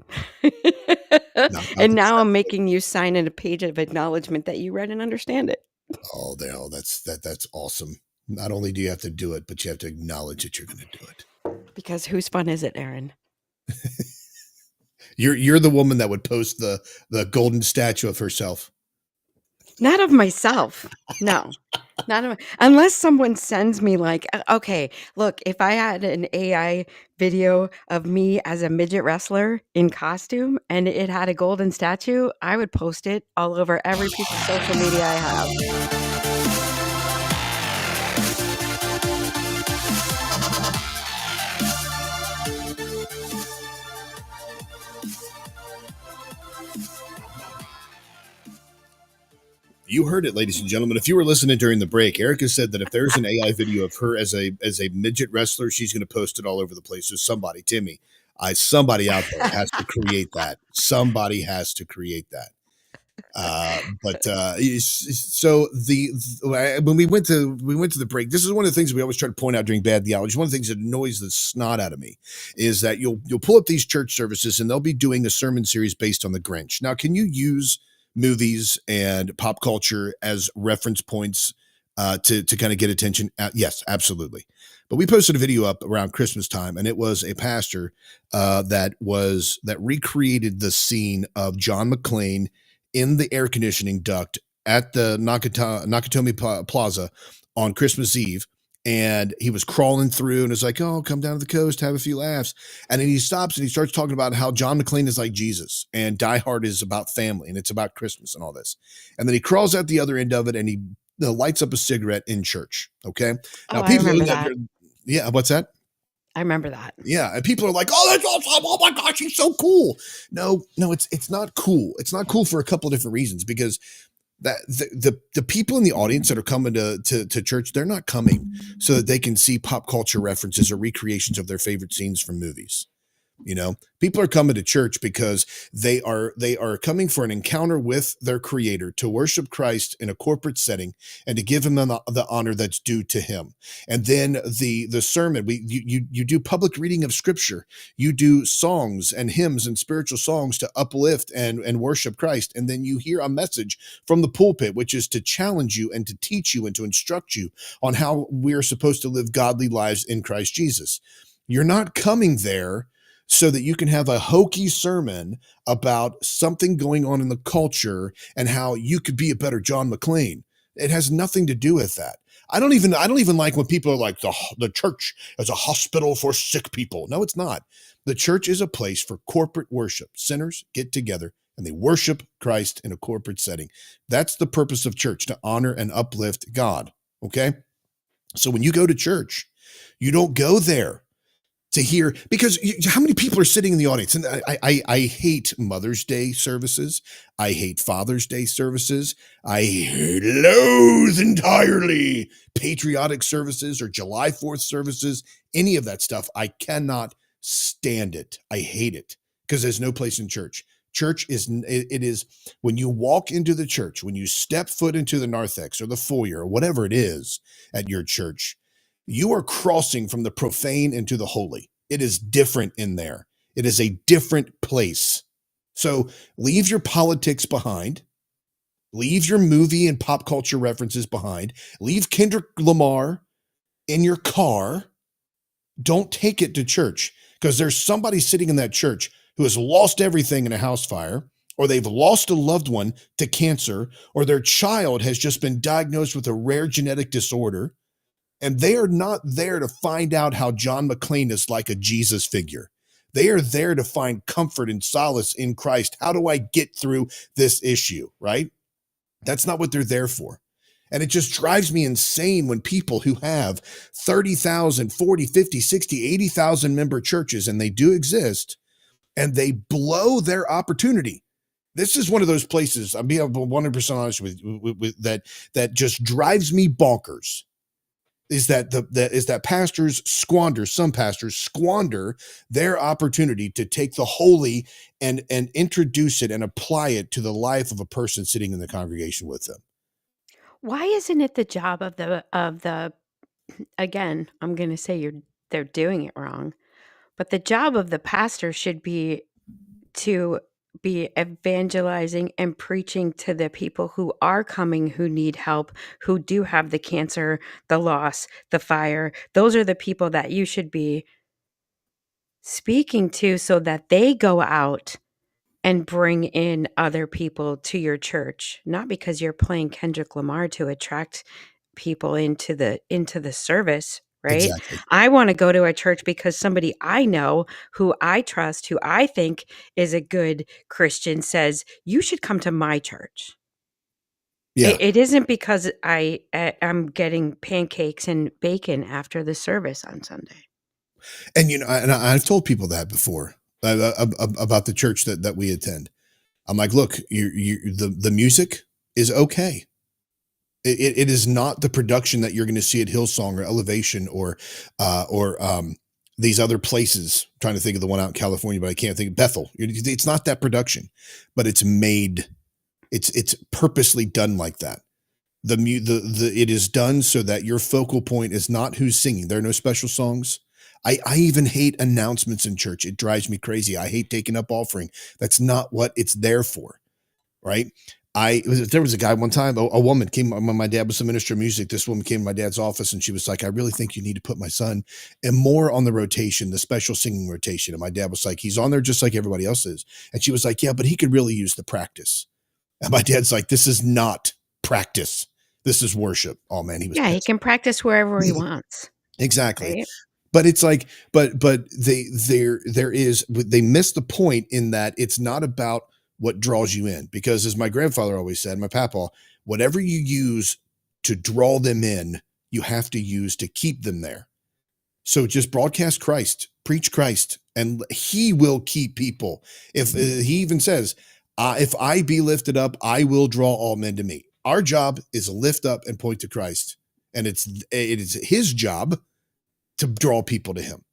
S2: And now I'm making you sign in a page of acknowledgement that you read and understand it.
S1: Oh, that's awesome. Not only do you have to do it, but you have to acknowledge that you're going to do it.
S2: Because whose fun is it, Aaron?
S1: You're the woman that would post the golden statue of herself.
S2: Not of myself. No. Unless someone sends me okay, look, if I had an AI video of me as a midget wrestler in costume and it had a golden statue, I would post it all over every piece of social media I have.
S1: You heard it, ladies and gentlemen. If you were listening during the break, Erica said that if there's an AI video of her as a midget wrestler, she's going to post it all over the place. So somebody out there has to create that. Somebody has to create that. So when we went to the break, this is one of the things we always try to point out during Bad Theology. One of the things that annoys the snot out of me is that you'll pull up these church services and they'll be doing a sermon series based on the Grinch. Now, can you use movies and pop culture as reference points to kind of get attention. Yes, absolutely. But we posted a video up around Christmas time, and it was a pastor that recreated the scene of John McClane in the air conditioning duct at the Nakatomi Plaza on Christmas Eve. And he was crawling through and was like, oh, come down to the coast, have a few laughs. And then he stops and he starts talking about how John McClane is like Jesus and Die Hard is about family and it's about Christmas and all this. And then he crawls out the other end of it and he lights up a cigarette in church. Okay. Now,
S2: I remember that.
S1: Yeah. What's that?
S2: I remember that.
S1: Yeah. And people are like, oh, that's awesome. Oh my gosh, he's so cool. No, it's not cool. It's not cool for a couple of different reasons, because that the people in the audience that are coming to church, they're not coming so that they can see pop culture references or recreations of their favorite scenes from movies. You know, people are coming to church because they are coming for an encounter with their creator, to worship Christ in a corporate setting and to give him the honor that's due to him. And then the sermon, you do public reading of scripture, you do songs and hymns and spiritual songs to uplift and worship Christ. And then you hear a message from the pulpit, which is to challenge you and to teach you and to instruct you on how we're supposed to live godly lives in Christ Jesus. You're not coming there so that you can have a hokey sermon about something going on in the culture and how you could be a better John McClane. It has nothing to do with that. I don't even like when people are like the church is a hospital for sick people. No, it's not. The church is a place for corporate worship. Sinners get together and they worship Christ in a corporate setting. That's the purpose of church, to honor and uplift God. Okay. So when you go to church, you don't go there to hear, because how many people are sitting in the audience? And I hate Mother's Day services. I hate Father's Day services. I loathe entirely patriotic services or July 4th services, any of that stuff. I cannot stand it. I hate it because there's no place in church. Church is when you walk into the church, when you step foot into the narthex or the foyer or whatever it is at your church, you are crossing from the profane into the holy. It is different in there. It is a different place. So leave your politics behind. Leave your movie and pop culture references behind. Leave Kendrick Lamar in your car. Don't take it to church, because there's somebody sitting in that church who has lost everything in a house fire, or they've lost a loved one to cancer, or their child has just been diagnosed with a rare genetic disorder. And they are not there to find out how John McClane is like a Jesus figure. They are there to find comfort and solace in Christ. How do I get through this issue, right? That's not what they're there for. And it just drives me insane when people who have 30,000, 40, 50, 60, 80,000 member churches, and they do exist, and they blow their opportunity. This is one of those places, I'm being 100% honest with that just drives me bonkers. Is that some pastors squander their opportunity to take the holy and introduce it and apply it to the life of a person sitting in the congregation with them.
S2: Why isn't it the job of the again, I'm going to say they're doing it wrong, but the job of the pastor should be to be evangelizing and preaching to the people who are coming, who need help, who do have the cancer, the loss, the fire. Those are the people that you should be speaking to, so that they go out and bring in other people to your church, not because you're playing Kendrick Lamar to attract people into the service. Right.
S1: Exactly.
S2: I want to go to a church because somebody I know, who I trust, who I think is a good Christian, says you should come to my church.
S1: Yeah.
S2: It isn't because I'm getting pancakes and bacon after the service on Sunday.
S1: And and I've told people that before about the church that we attend. I'm like, look, the music is okay. It is not the production that you're going to see at Hillsong or Elevation or these other places. I'm trying to think of the one out in California, but I can't think of Bethel. It's not that production, but it's made. It's purposely done like that. It is done so that your focal point is not who's singing. There are no special songs. I even hate announcements in church. It drives me crazy. I hate taking up offering. That's not what it's there for. Right. There was a guy one time, a woman came, when my dad was a minister of music, this woman came to my dad's office and she was like, I really think you need to put my son and more on the rotation, the special singing rotation. And my dad was like, he's on there just like everybody else is. And she was like, yeah, but he could really use the practice. And my dad's like, this is not practice. This is worship. Oh man, he was pissed.
S2: He can practice wherever he wants.
S1: Exactly.
S2: Right?
S1: But it's like, but they miss the point in that it's not about what draws you in, because as my grandfather always said, my papa, whatever you use to draw them in, you have to use to keep them there. So just broadcast Christ, preach Christ, and he will keep people. If he even says, if I be lifted up, I will draw all men to me. Our job is to lift up and point to Christ. And it is his job to draw people to him.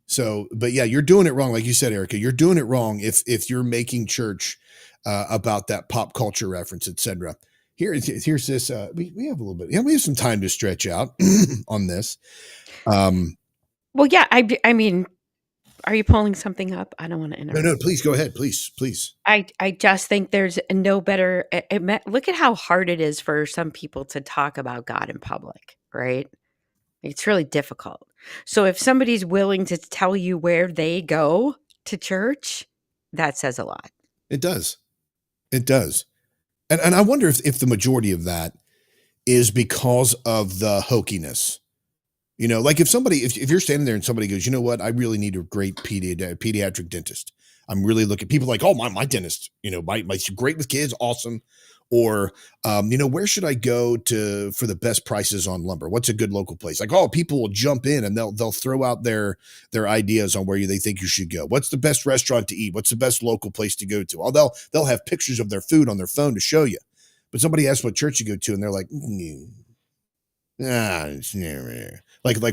S1: So, but yeah, you're doing it wrong. Like you said, Erica, you're doing it wrong if you're making church about that pop culture reference, etc. Here's this. We have a little bit. Yeah, we have some time to stretch out on this.
S2: Well, yeah. I mean, are you pulling something up? I don't want to interrupt.
S1: No, please go ahead. Please.
S2: I just think there's no better. Look at how hard it is for some people to talk about God in public, right? It's really difficult. So if somebody's willing to tell you where they go to church, that says a lot.
S1: It does. And I wonder if the majority of that is because of the hokiness. You know, like if you're standing there and somebody goes, you know what, I really need a great pediatric dentist. I'm really looking, people like, oh, my dentist, you know, my great with kids, awesome. Or, you know, where should I go for the best prices on lumber? What's a good local place? Like, oh, people will jump in and they'll throw out their ideas on where they think you should go. What's the best restaurant to eat? What's the best local place to go to? Oh, they'll have pictures of their food on their phone to show you. But somebody asks what church you go to, and they're like,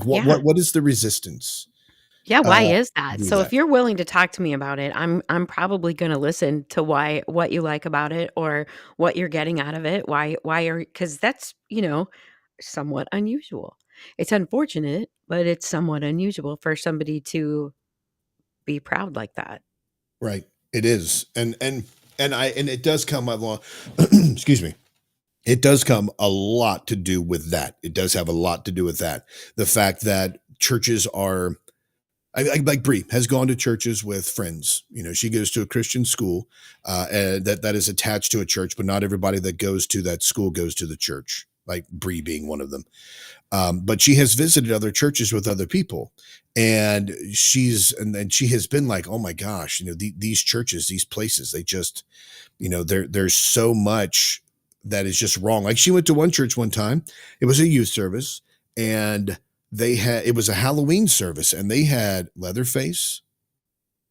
S1: what is the resistance?
S2: Yeah, why is that? So if you're willing to talk to me about it, I'm probably going to listen to what you like about it or what you're getting out of it. Because that's, you know, somewhat unusual. It's unfortunate, but it's somewhat unusual for somebody to be proud like that.
S1: Right. It is. And it does come along, excuse me. It does come a lot to do with that. It does have a lot to do with that. The fact that churches are, like Bree has gone to churches with friends. You know, she goes to a Christian school that is attached to a church, but not everybody that goes to that school goes to the church, like Bree being one of them. But she has visited other churches with other people, and she has been like, oh my gosh, you know, these churches, these places, they just, you know, there's so much that is just wrong. Like she went to one church one time, it was a youth service, and it was a Halloween service, and they had Leatherface.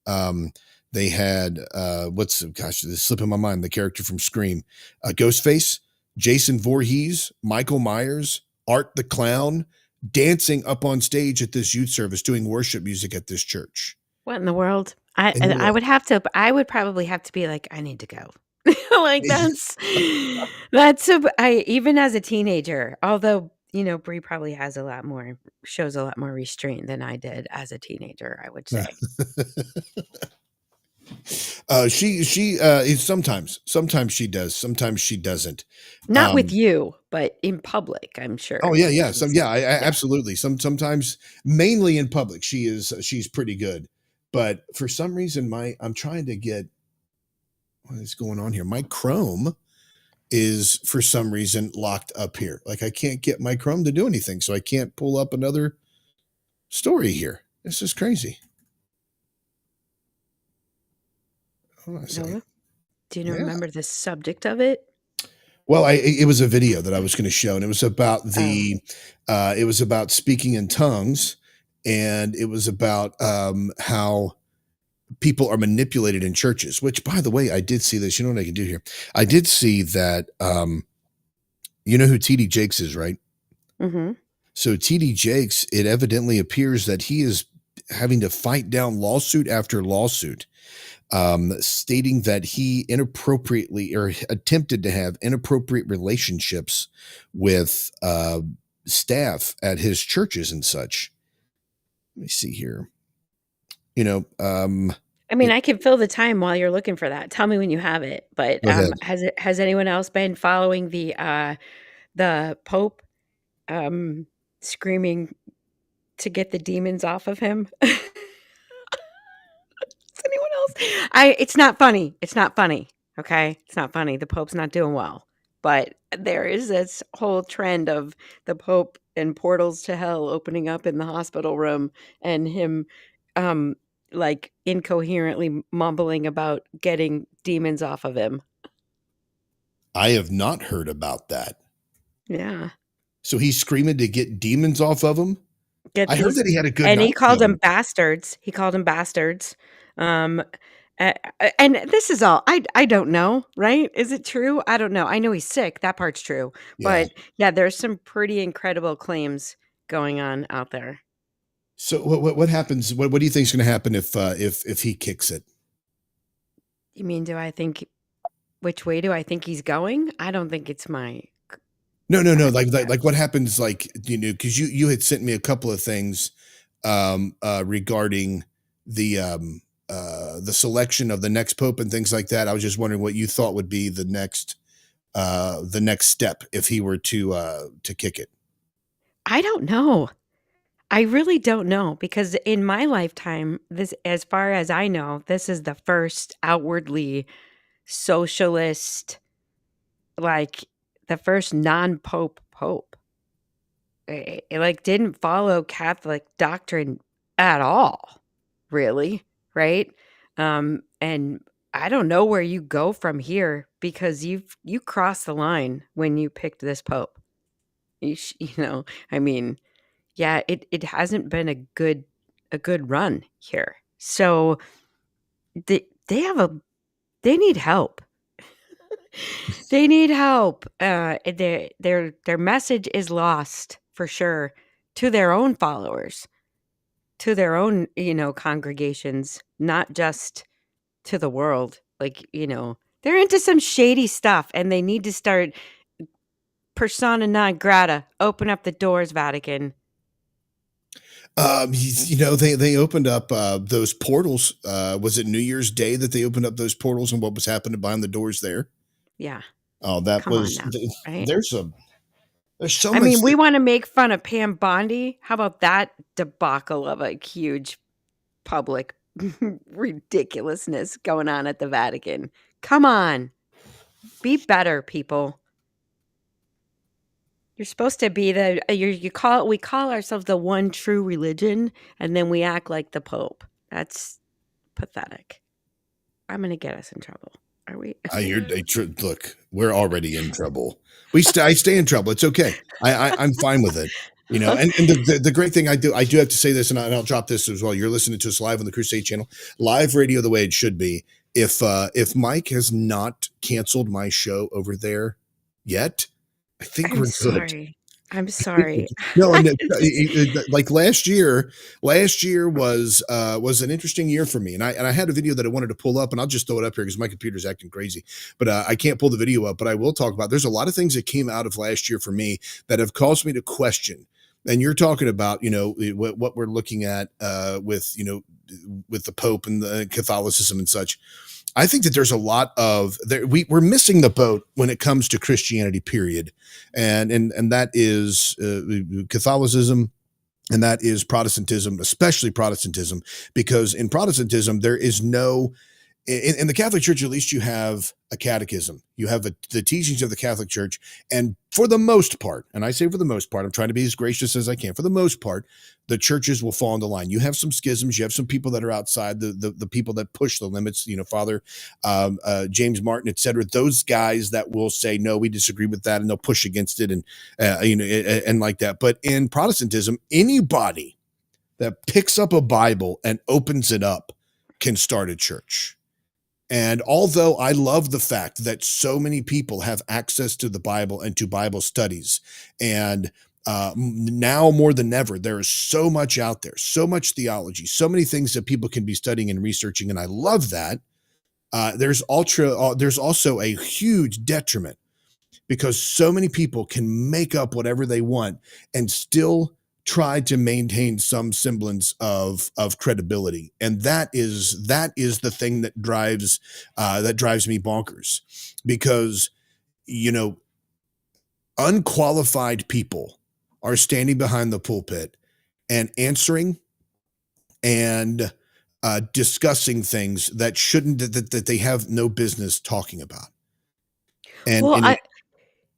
S1: They had this is slipping my mind, the character from Scream, Ghostface, Jason Voorhees, Michael Myers, Art the Clown, dancing up on stage at this youth service, doing worship music at this church.
S2: What in the world? I would probably have to be like, I need to go. Like even as a teenager, although, you know, Bree probably shows a lot more restraint than I did as a teenager, I would say.
S1: She sometimes she does, sometimes she doesn't.
S2: Not with you, but in public, I'm sure.
S1: Oh yeah. Absolutely. Sometimes, mainly in public, she's pretty good. But for some reason, I'm trying to get, what is going on here? My Chrome is for some reason locked up here. Like I can't get my Chrome to do anything, so I can't pull up another story here. This is crazy. Hold on a second.
S2: Do you remember the subject of it?
S1: Well, it was a video that I was going to show, and it was about it was about speaking in tongues, and it was about how people are manipulated in churches, which, by the way, I did see this. You know what I can do here? I did see that, you know who TD Jakes is, right?
S2: Mm-hmm.
S1: So TD Jakes, it evidently appears that he is having to fight down lawsuit after lawsuit, stating that he inappropriately or attempted to have inappropriate relationships with staff at his churches and such. Let me see here. You know,
S2: I mean, I can fill the time while you're looking for that. Tell me when you have it. But has anyone else been following the Pope screaming to get the demons off of him? Is anyone else? It's not funny. It's not funny. Okay? It's not funny. The Pope's not doing well. But there is this whole trend of the Pope and portals to hell opening up in the hospital room and him like incoherently mumbling about getting demons off of him.
S1: I have not heard about that.
S2: Yeah.
S1: So he's screaming to get demons off of him? I heard that he had a good
S2: and
S1: night.
S2: He called them bastards. He called them bastards. And this is all I don't know, right? Is it true? I don't know. I know he's sick. That part's true.
S1: Yeah.
S2: But yeah, there's some pretty incredible claims going on out there.
S1: So what happens? What do you think is going to happen if he kicks it?
S2: You mean, which way do I think he's going? I don't think it's my.
S1: No. Like what happens? Like, because you had sent me a couple of things regarding the selection of the next pope and things like that. I was just wondering what you thought would be the next step if he were to kick it.
S2: I don't know. I really don't know, because in my lifetime, this, as far as I know, this is the first outwardly socialist, like the first non-pope pope. It like didn't follow Catholic doctrine at all, really, right? And I don't know where you go from here, because you crossed the line when you picked this pope. I mean, yeah, it hasn't been a good run here. So they need help. They need help. Their message is lost for sure to their own followers, to their own, congregations, not just to the world. Like, they're into some shady stuff, and they need to start persona non grata. Open up the doors, Vatican.
S1: They opened up those portals. Was it New Year's Day that they opened up those portals, and what was happening behind the doors there?
S2: Yeah.
S1: Oh, that
S2: Come
S1: was.
S2: on now, right?
S1: There's so
S2: I
S1: much.
S2: mean, we want to make fun of Pam Bondi. How about that debacle of a huge public ridiculousness going on at the Vatican? Come on, be better, people. You're supposed to be we call ourselves the one true religion, and then we act like the Pope. That's pathetic. I'm going to get us in trouble. Are we?
S1: Look, we're already in trouble. I stay in trouble. It's okay. I'm fine with it. And the great thing I do have to say this, and I'll drop this as well. You're listening to us live on the Crusade channel, live radio the way it should be. If Mike has not canceled my show over there yet, I think we're good.
S2: I'm sorry.
S1: No, like last year was an interesting year for me, and I had a video that I wanted to pull up, and I'll just throw it up here because my computer's acting crazy, but I can't pull the video up. But I will talk about. There's a lot of things that came out of last year for me that have caused me to question. And you're talking about what we're looking at with the Pope and the Catholicism and such. I think that there's a lot of we're missing the boat when it comes to Christianity, period. And that is Catholicism, and that is Protestantism, especially Protestantism, because in Protestantism, there is no, in the Catholic Church, at least you have a catechism. You have the teachings of the Catholic Church. And for the most part, and I say for the most part, I'm trying to be as gracious as I can. For the most part, the churches will fall into line. You have some schisms. You have some people that are outside, the people that push the limits, Father James Martin, et cetera. Those guys that will say, no, we disagree with that, and they'll push against it and like that. But in Protestantism, anybody that picks up a Bible and opens it up can start a church. And although I love the fact that so many people have access to the Bible and to Bible studies, and now more than ever, there is so much out there, so much theology, so many things that people can be studying and researching, and I love that. There's also a huge detriment, because so many people can make up whatever they want and still try to maintain some semblance of credibility, and that is the thing that drives me bonkers, because unqualified people are standing behind the pulpit and answering and discussing things that that they have no business talking about. And,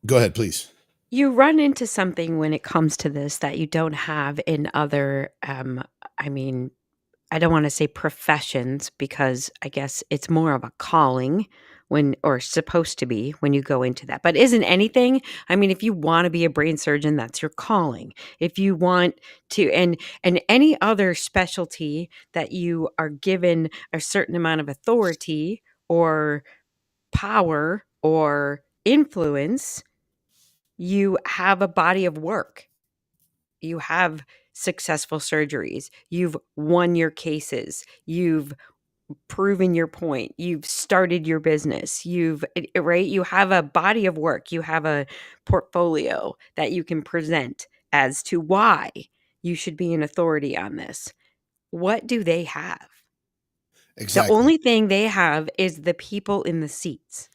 S1: go ahead, please.
S2: You run into something when it comes to this that you don't have in other, I mean, I don't want to say professions, because I guess it's more of a calling or supposed to be when you go into that. But isn't anything? I mean, if you want to be a brain surgeon, that's your calling. If you want to, and any other specialty that you are given a certain amount of authority or power or influence, you have a body of work. You have successful surgeries. You've won your cases. You've proven your point. You've started your business. Right? You have a body of work. You have a portfolio that you can present as to why you should be an authority on this. What do they have?
S1: Exactly.
S2: The only thing they have is the people in the seats.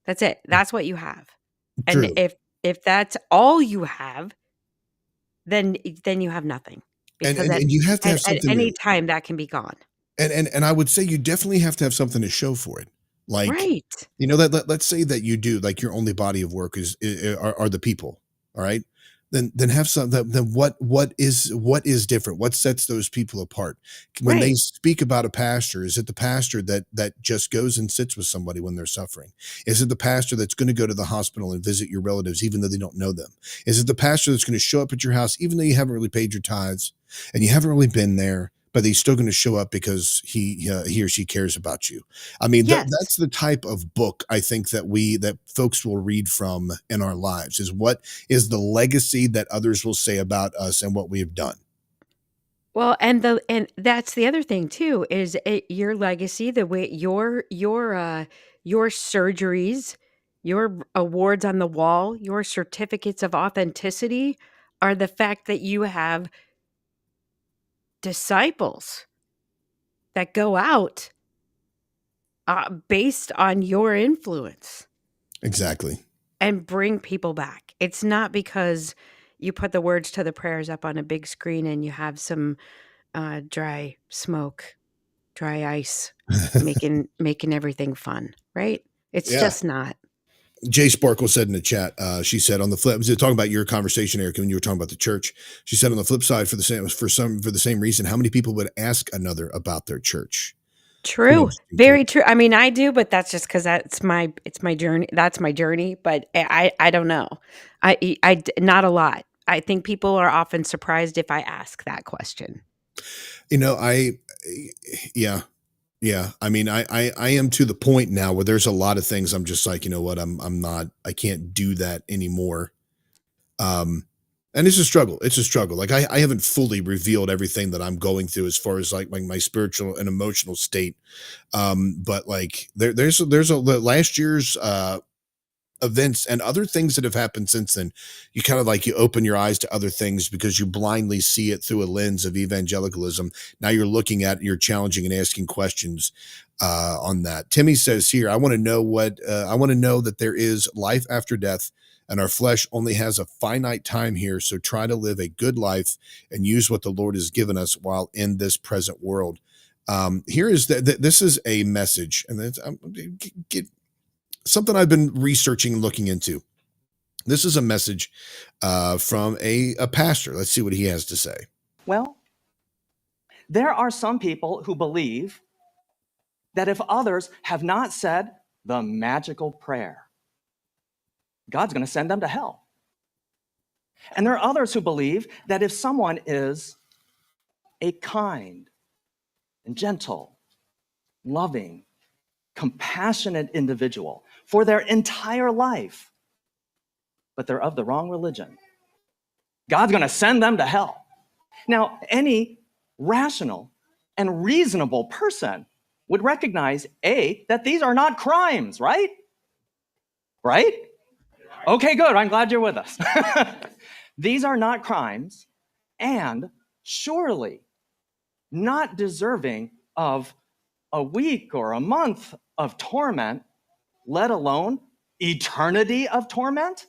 S2: That's it. That's what you have.
S1: True.
S2: And if that's all you have, then you have nothing, because
S1: and you have to have
S2: at
S1: something
S2: any time that can be gone.
S1: And I would say you definitely have to have something to show for it. Like,
S2: Right.
S1: let's say that you do, like, your only body of work are the people. All right. Then have some, then what is different? What sets those people apart? When they
S2: Right.
S1: speak about a pastor, is it the pastor that just goes and sits with somebody when they're suffering? Is it the pastor that's going to go to the hospital and visit your relatives even though they don't know them? Is it the pastor that's going to show up at your house even though you haven't really paid your tithes and you haven't really been there, but he's still going to show up because he or she cares about you? I mean,
S2: Yes.
S1: that's the type of book I think that folks will read from in our lives, is what is the legacy that others will say about us and what we have done.
S2: Well, and that's the other thing too, is your legacy, the way your surgeries, your awards on the wall, your certificates of authenticity are the fact that you have disciples that go out based on your influence
S1: Exactly.
S2: and bring people back. It's not because you put the words to the prayers up on a big screen and you have some dry smoke, dry ice, making everything fun, right? It's
S1: Yeah.
S2: just not.
S1: Jay Sparkle said in the chat, she said on the flip, talking about your conversation, Eric, when you were talking about the church, she said on the flip side, for the same reason, how many people would ask another about their church?
S2: True. Very true. I mean, I do, but that's just because it's my journey. That's my journey. But I don't know. I not a lot. I think people are often surprised if I ask that question.
S1: Yeah. I mean, I am to the point now where there's a lot of things I'm just like, you know what, I can't do that anymore. And it's a struggle. It's a struggle. Like, I haven't fully revealed everything that I'm going through as far as like my spiritual and emotional state. But like there's last year's events and other things that have happened since then. You kind of like, you open your eyes to other things because you blindly see it through a lens of evangelicalism. Now you're looking at, you're challenging and asking questions on that. Timmy says here, I want to know that there is life after death, and our flesh only has a finite time here. So try to live a good life and use what the Lord has given us while in this present world. Here is this is a message, and that's something I've been researching and looking into. This is a message from a pastor. Let's see what he has to say.
S13: Well, there are some people who believe that if others have not said the magical prayer, God's going to send them to hell. And there are others who believe that if someone is a kind and gentle, loving, compassionate individual for their entire life, but they're of the wrong religion, God's going to send them to hell. Now, any rational and reasonable person would recognize, A, that these are not crimes, right? Right? Okay, good. I'm glad you're with us. These are not crimes and surely not deserving of a week or a month of torment, let alone eternity of torment?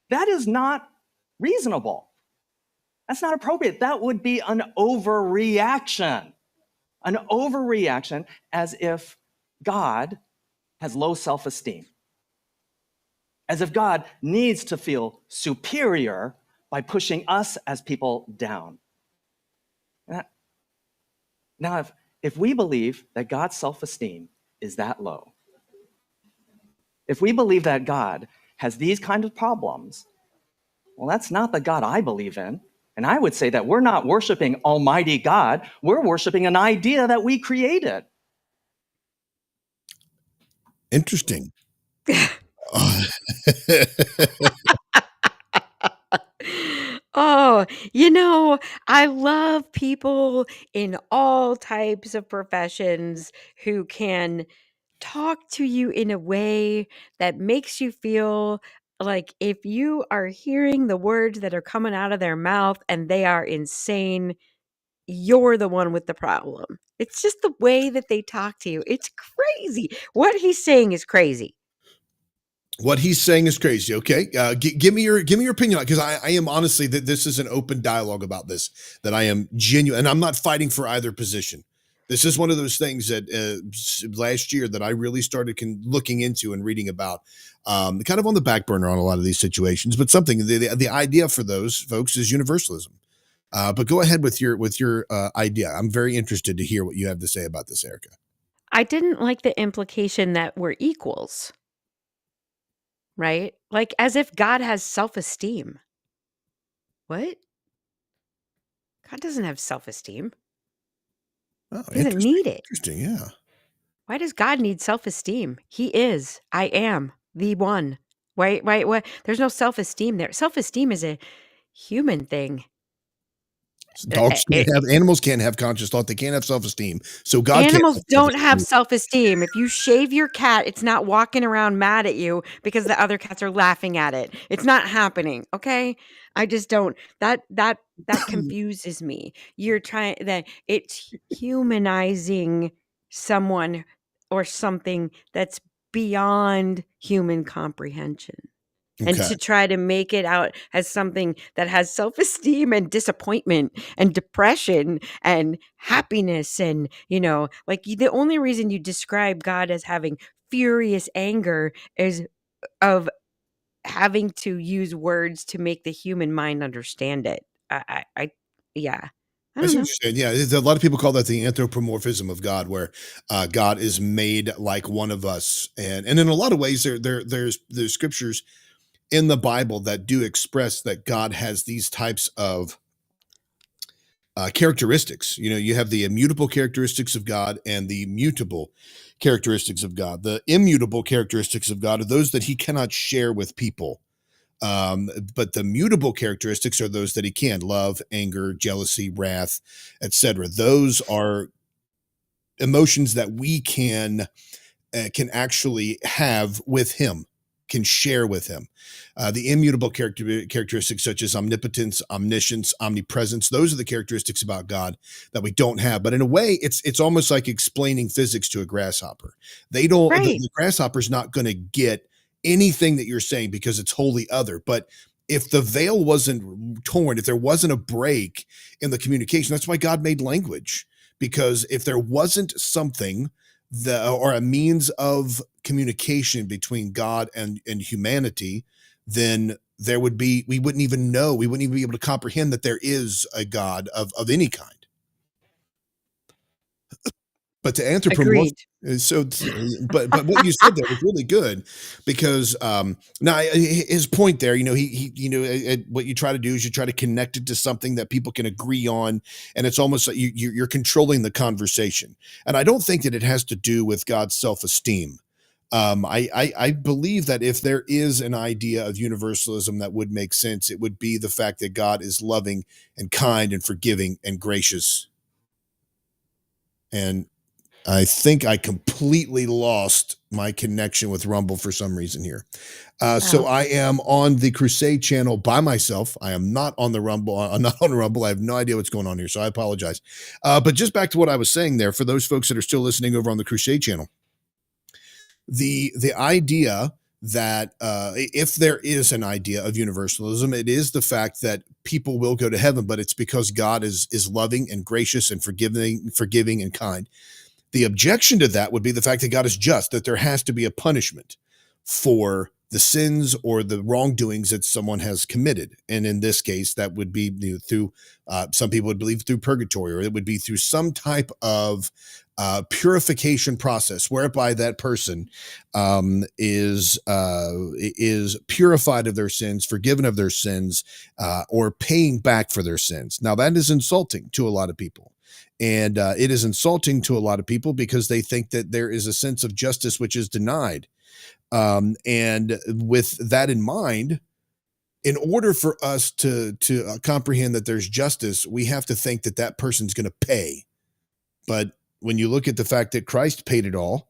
S13: That is not reasonable. That's not appropriate. That would be an overreaction. An overreaction, as if God has low self-esteem, as if God needs to feel superior by pushing us as people down. Now, if we believe that God's self-esteem is that low, if we believe that God has these kind of problems, well, that's not the God I believe in. And I would say that we're not worshiping Almighty God, we're worshiping an idea that we created.
S1: Interesting.
S2: Oh, I love people in all types of professions who can talk to you in a way that makes you feel like if you are hearing the words that are coming out of their mouth and they are insane, you're the one with the problem. It's just the way that they talk to you. It's crazy. What he's saying is crazy.
S1: What he's saying is crazy. Okay, give me your opinion, because I am honestly that this is an open dialogue about this. That I am genuine, and I'm not fighting for either position. This is one of those things that last year that I really started looking into and reading about, kind of on the back burner on a lot of these situations. But something the idea for those folks is universalism. But go ahead with your idea. I'm very interested to hear what you have to say about this, Erica.
S2: I didn't like the implication that we're equals. Right? Like as if God has self-esteem. What? God doesn't have self-esteem.
S1: Oh,
S2: He doesn't need it.
S1: Interesting, yeah.
S2: Why does God need self-esteem? He is. I am the one. Why? There's no self-esteem there. Self-esteem is a human thing.
S1: Dogs can't have, animals can't have conscious thought. They can't have self-esteem. So God
S2: Animals don't have self-esteem. If you shave your cat, it's not walking around mad at you because the other cats are laughing at it. It's not happening. Okay. I just don't, that confuses me. You're trying that it's humanizing someone or something that's beyond human comprehension. And to try to make it out as something that has self-esteem and disappointment and depression and happiness and, like the only reason you describe God as having furious anger is of having to use words to make the human mind understand it. Yeah. I don't know.
S1: Yeah, a lot of people call that the anthropomorphism of God, where God is made like one of us, and in a lot of ways, there's scriptures in the Bible that do express that God has these types of characteristics. You have the immutable characteristics of God and the mutable characteristics of God. The immutable characteristics of God are those that he cannot share with people. But the mutable characteristics are those that he can: love, anger, jealousy, wrath, etc. Those are emotions that we can actually have with him, can share with him. The immutable characteristics such as omnipotence, omniscience, omnipresence, those are the characteristics about God that we don't have. But in a way, it's almost like explaining physics to a grasshopper. They don't, the grasshopper's not going to get anything that you're saying because it's wholly other. But if the veil wasn't torn, if there wasn't a break in the communication, that's why God made language. Because if there wasn't something or a means of communication between God and humanity, then we wouldn't even know, we wouldn't even be able to comprehend that there is a God of any kind. But to anthropomorph, but what you said there was really good, because now his point there, he what you try to do is you try to connect it to something that people can agree on, and it's almost like you're controlling the conversation. And I don't think that it has to do with God's self-esteem. I believe that if there is an idea of universalism that would make sense, it would be the fact that God is loving and kind and forgiving and gracious. And I think I completely lost my connection with Rumble for some reason here. So I am on the Crusade channel by myself. I am not on the Rumble. I'm not on Rumble. I have no idea what's going on here, so I apologize. But just back to what I was saying there, for those folks that are still listening over on the Crusade channel, the idea that if there is an idea of universalism, it is the fact that people will go to heaven, but it's because God is loving and gracious and forgiving and kind. The objection to that would be the fact that God is just, that there has to be a punishment for the sins or the wrongdoings that someone has committed. And in this case, that would be through, some people would believe through purgatory, or it would be through some type of purification process whereby that person is purified of their sins, forgiven of their sins, or paying back for their sins. Now, that is insulting to a lot of people. And it is insulting to a lot of people because they think that there is a sense of justice which is denied. And with that in mind, in order for us to comprehend that there's justice, we have to think that that person's going to pay. But when you look at the fact that Christ paid it all,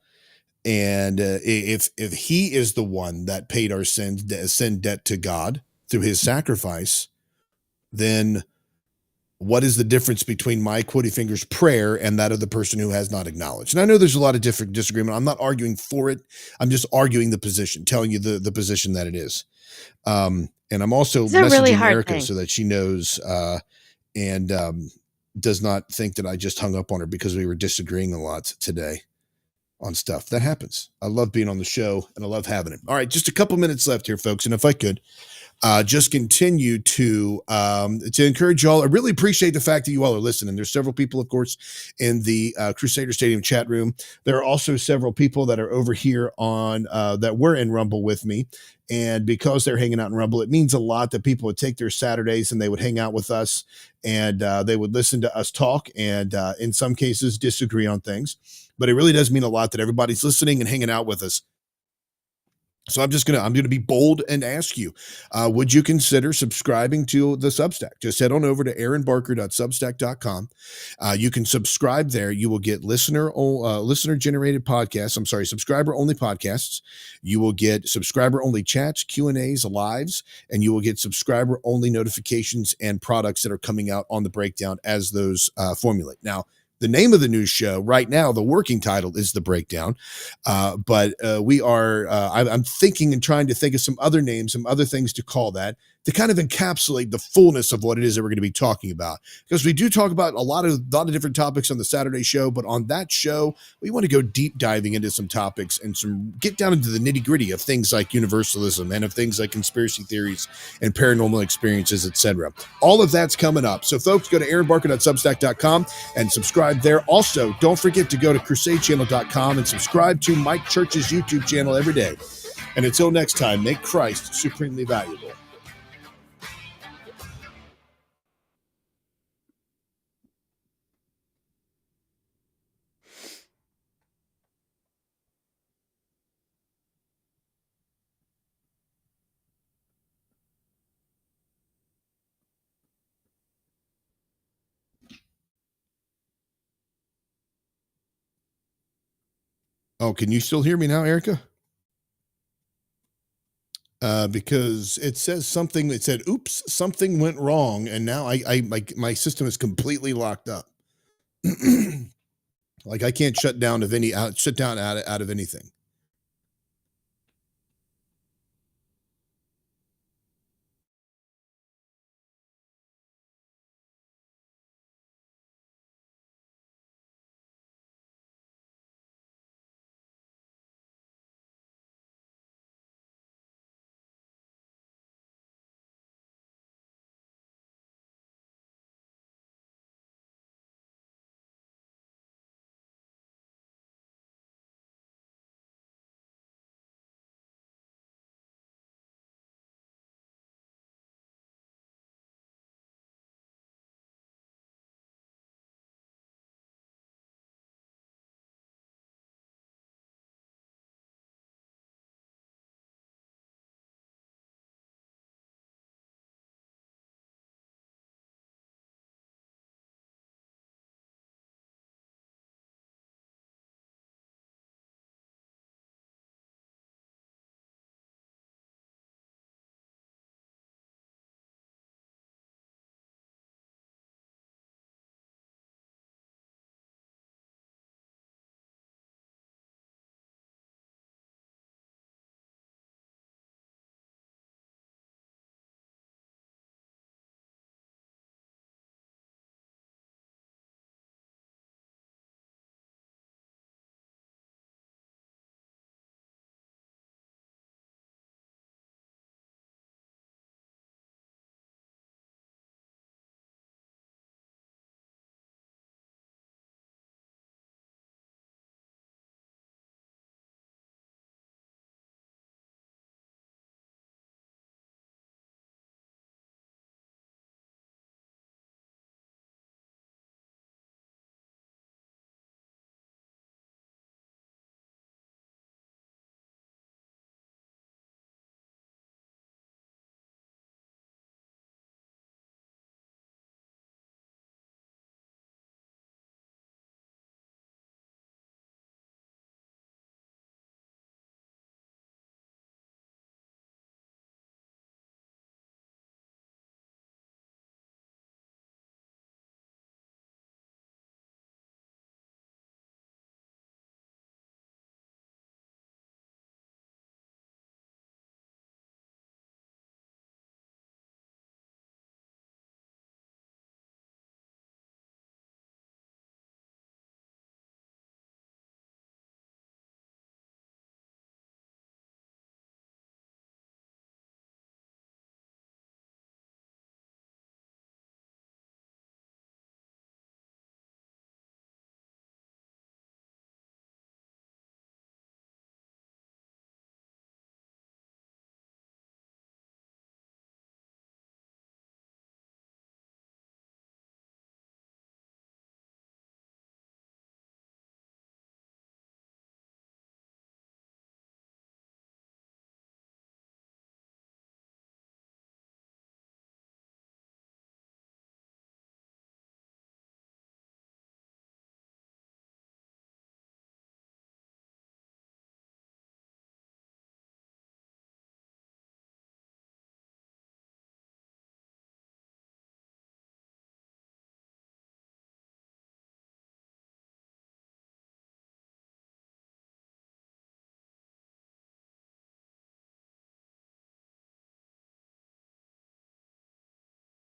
S1: and if he is the one that paid our sin debt to God through his sacrifice, then what is the difference between my quoty fingers prayer and that of the person who has not acknowledged? And I know there's a lot of different disagreement. I'm not arguing for it. I'm just arguing the position, telling you the position that it is. And I'm also messaging really Erica so that she knows and does not think that I just hung up on her because we were disagreeing a lot today on stuff. That happens. I love being on the show and I love having it. All right, just a couple minutes left here, folks. And if I could, just continue to encourage y'all. I really appreciate the fact that you all are listening. There's several people, of course, in the Crusader Stadium chat room. There are also several people that are over here on that were in Rumble with me. And because they're hanging out in Rumble, it means a lot that people would take their Saturdays and they would hang out with us and they would listen to us talk and in some cases disagree on things. But it really does mean a lot that everybody's listening and hanging out with us. So I'm going to be bold and ask you, would you consider subscribing to the Substack? Just head on over to aaronbarker.substack.com. You can subscribe there. You will get listener generated podcasts. I'm sorry, subscriber only podcasts. You will get subscriber only chats, Q&As, lives, and you will get subscriber only notifications and products that are coming out on the breakdown as those formulate. Now, the name of the new show right now, the working title is The Breakdown. But we are, I'm thinking and trying to think of some other names, some other things to call that, to kind of encapsulate the fullness of what it is that we're going to be talking about. Because we do talk about a lot of different topics on the Saturday show, but on that show, we want to go deep diving into some topics and get down into the nitty gritty of things like universalism and of things like conspiracy theories and paranormal experiences, etc. All of that's coming up. So folks, go to aaronbarker.substack.com and subscribe there. Also, don't forget to go to crusadechannel.com and subscribe to Mike Church's YouTube channel every day. And until next time, make Christ supremely valuable. Oh, can you still hear me now, Erica? Because it says something. It said, "Oops, something went wrong," and now my system is completely locked up. Like I can't shut down out of anything.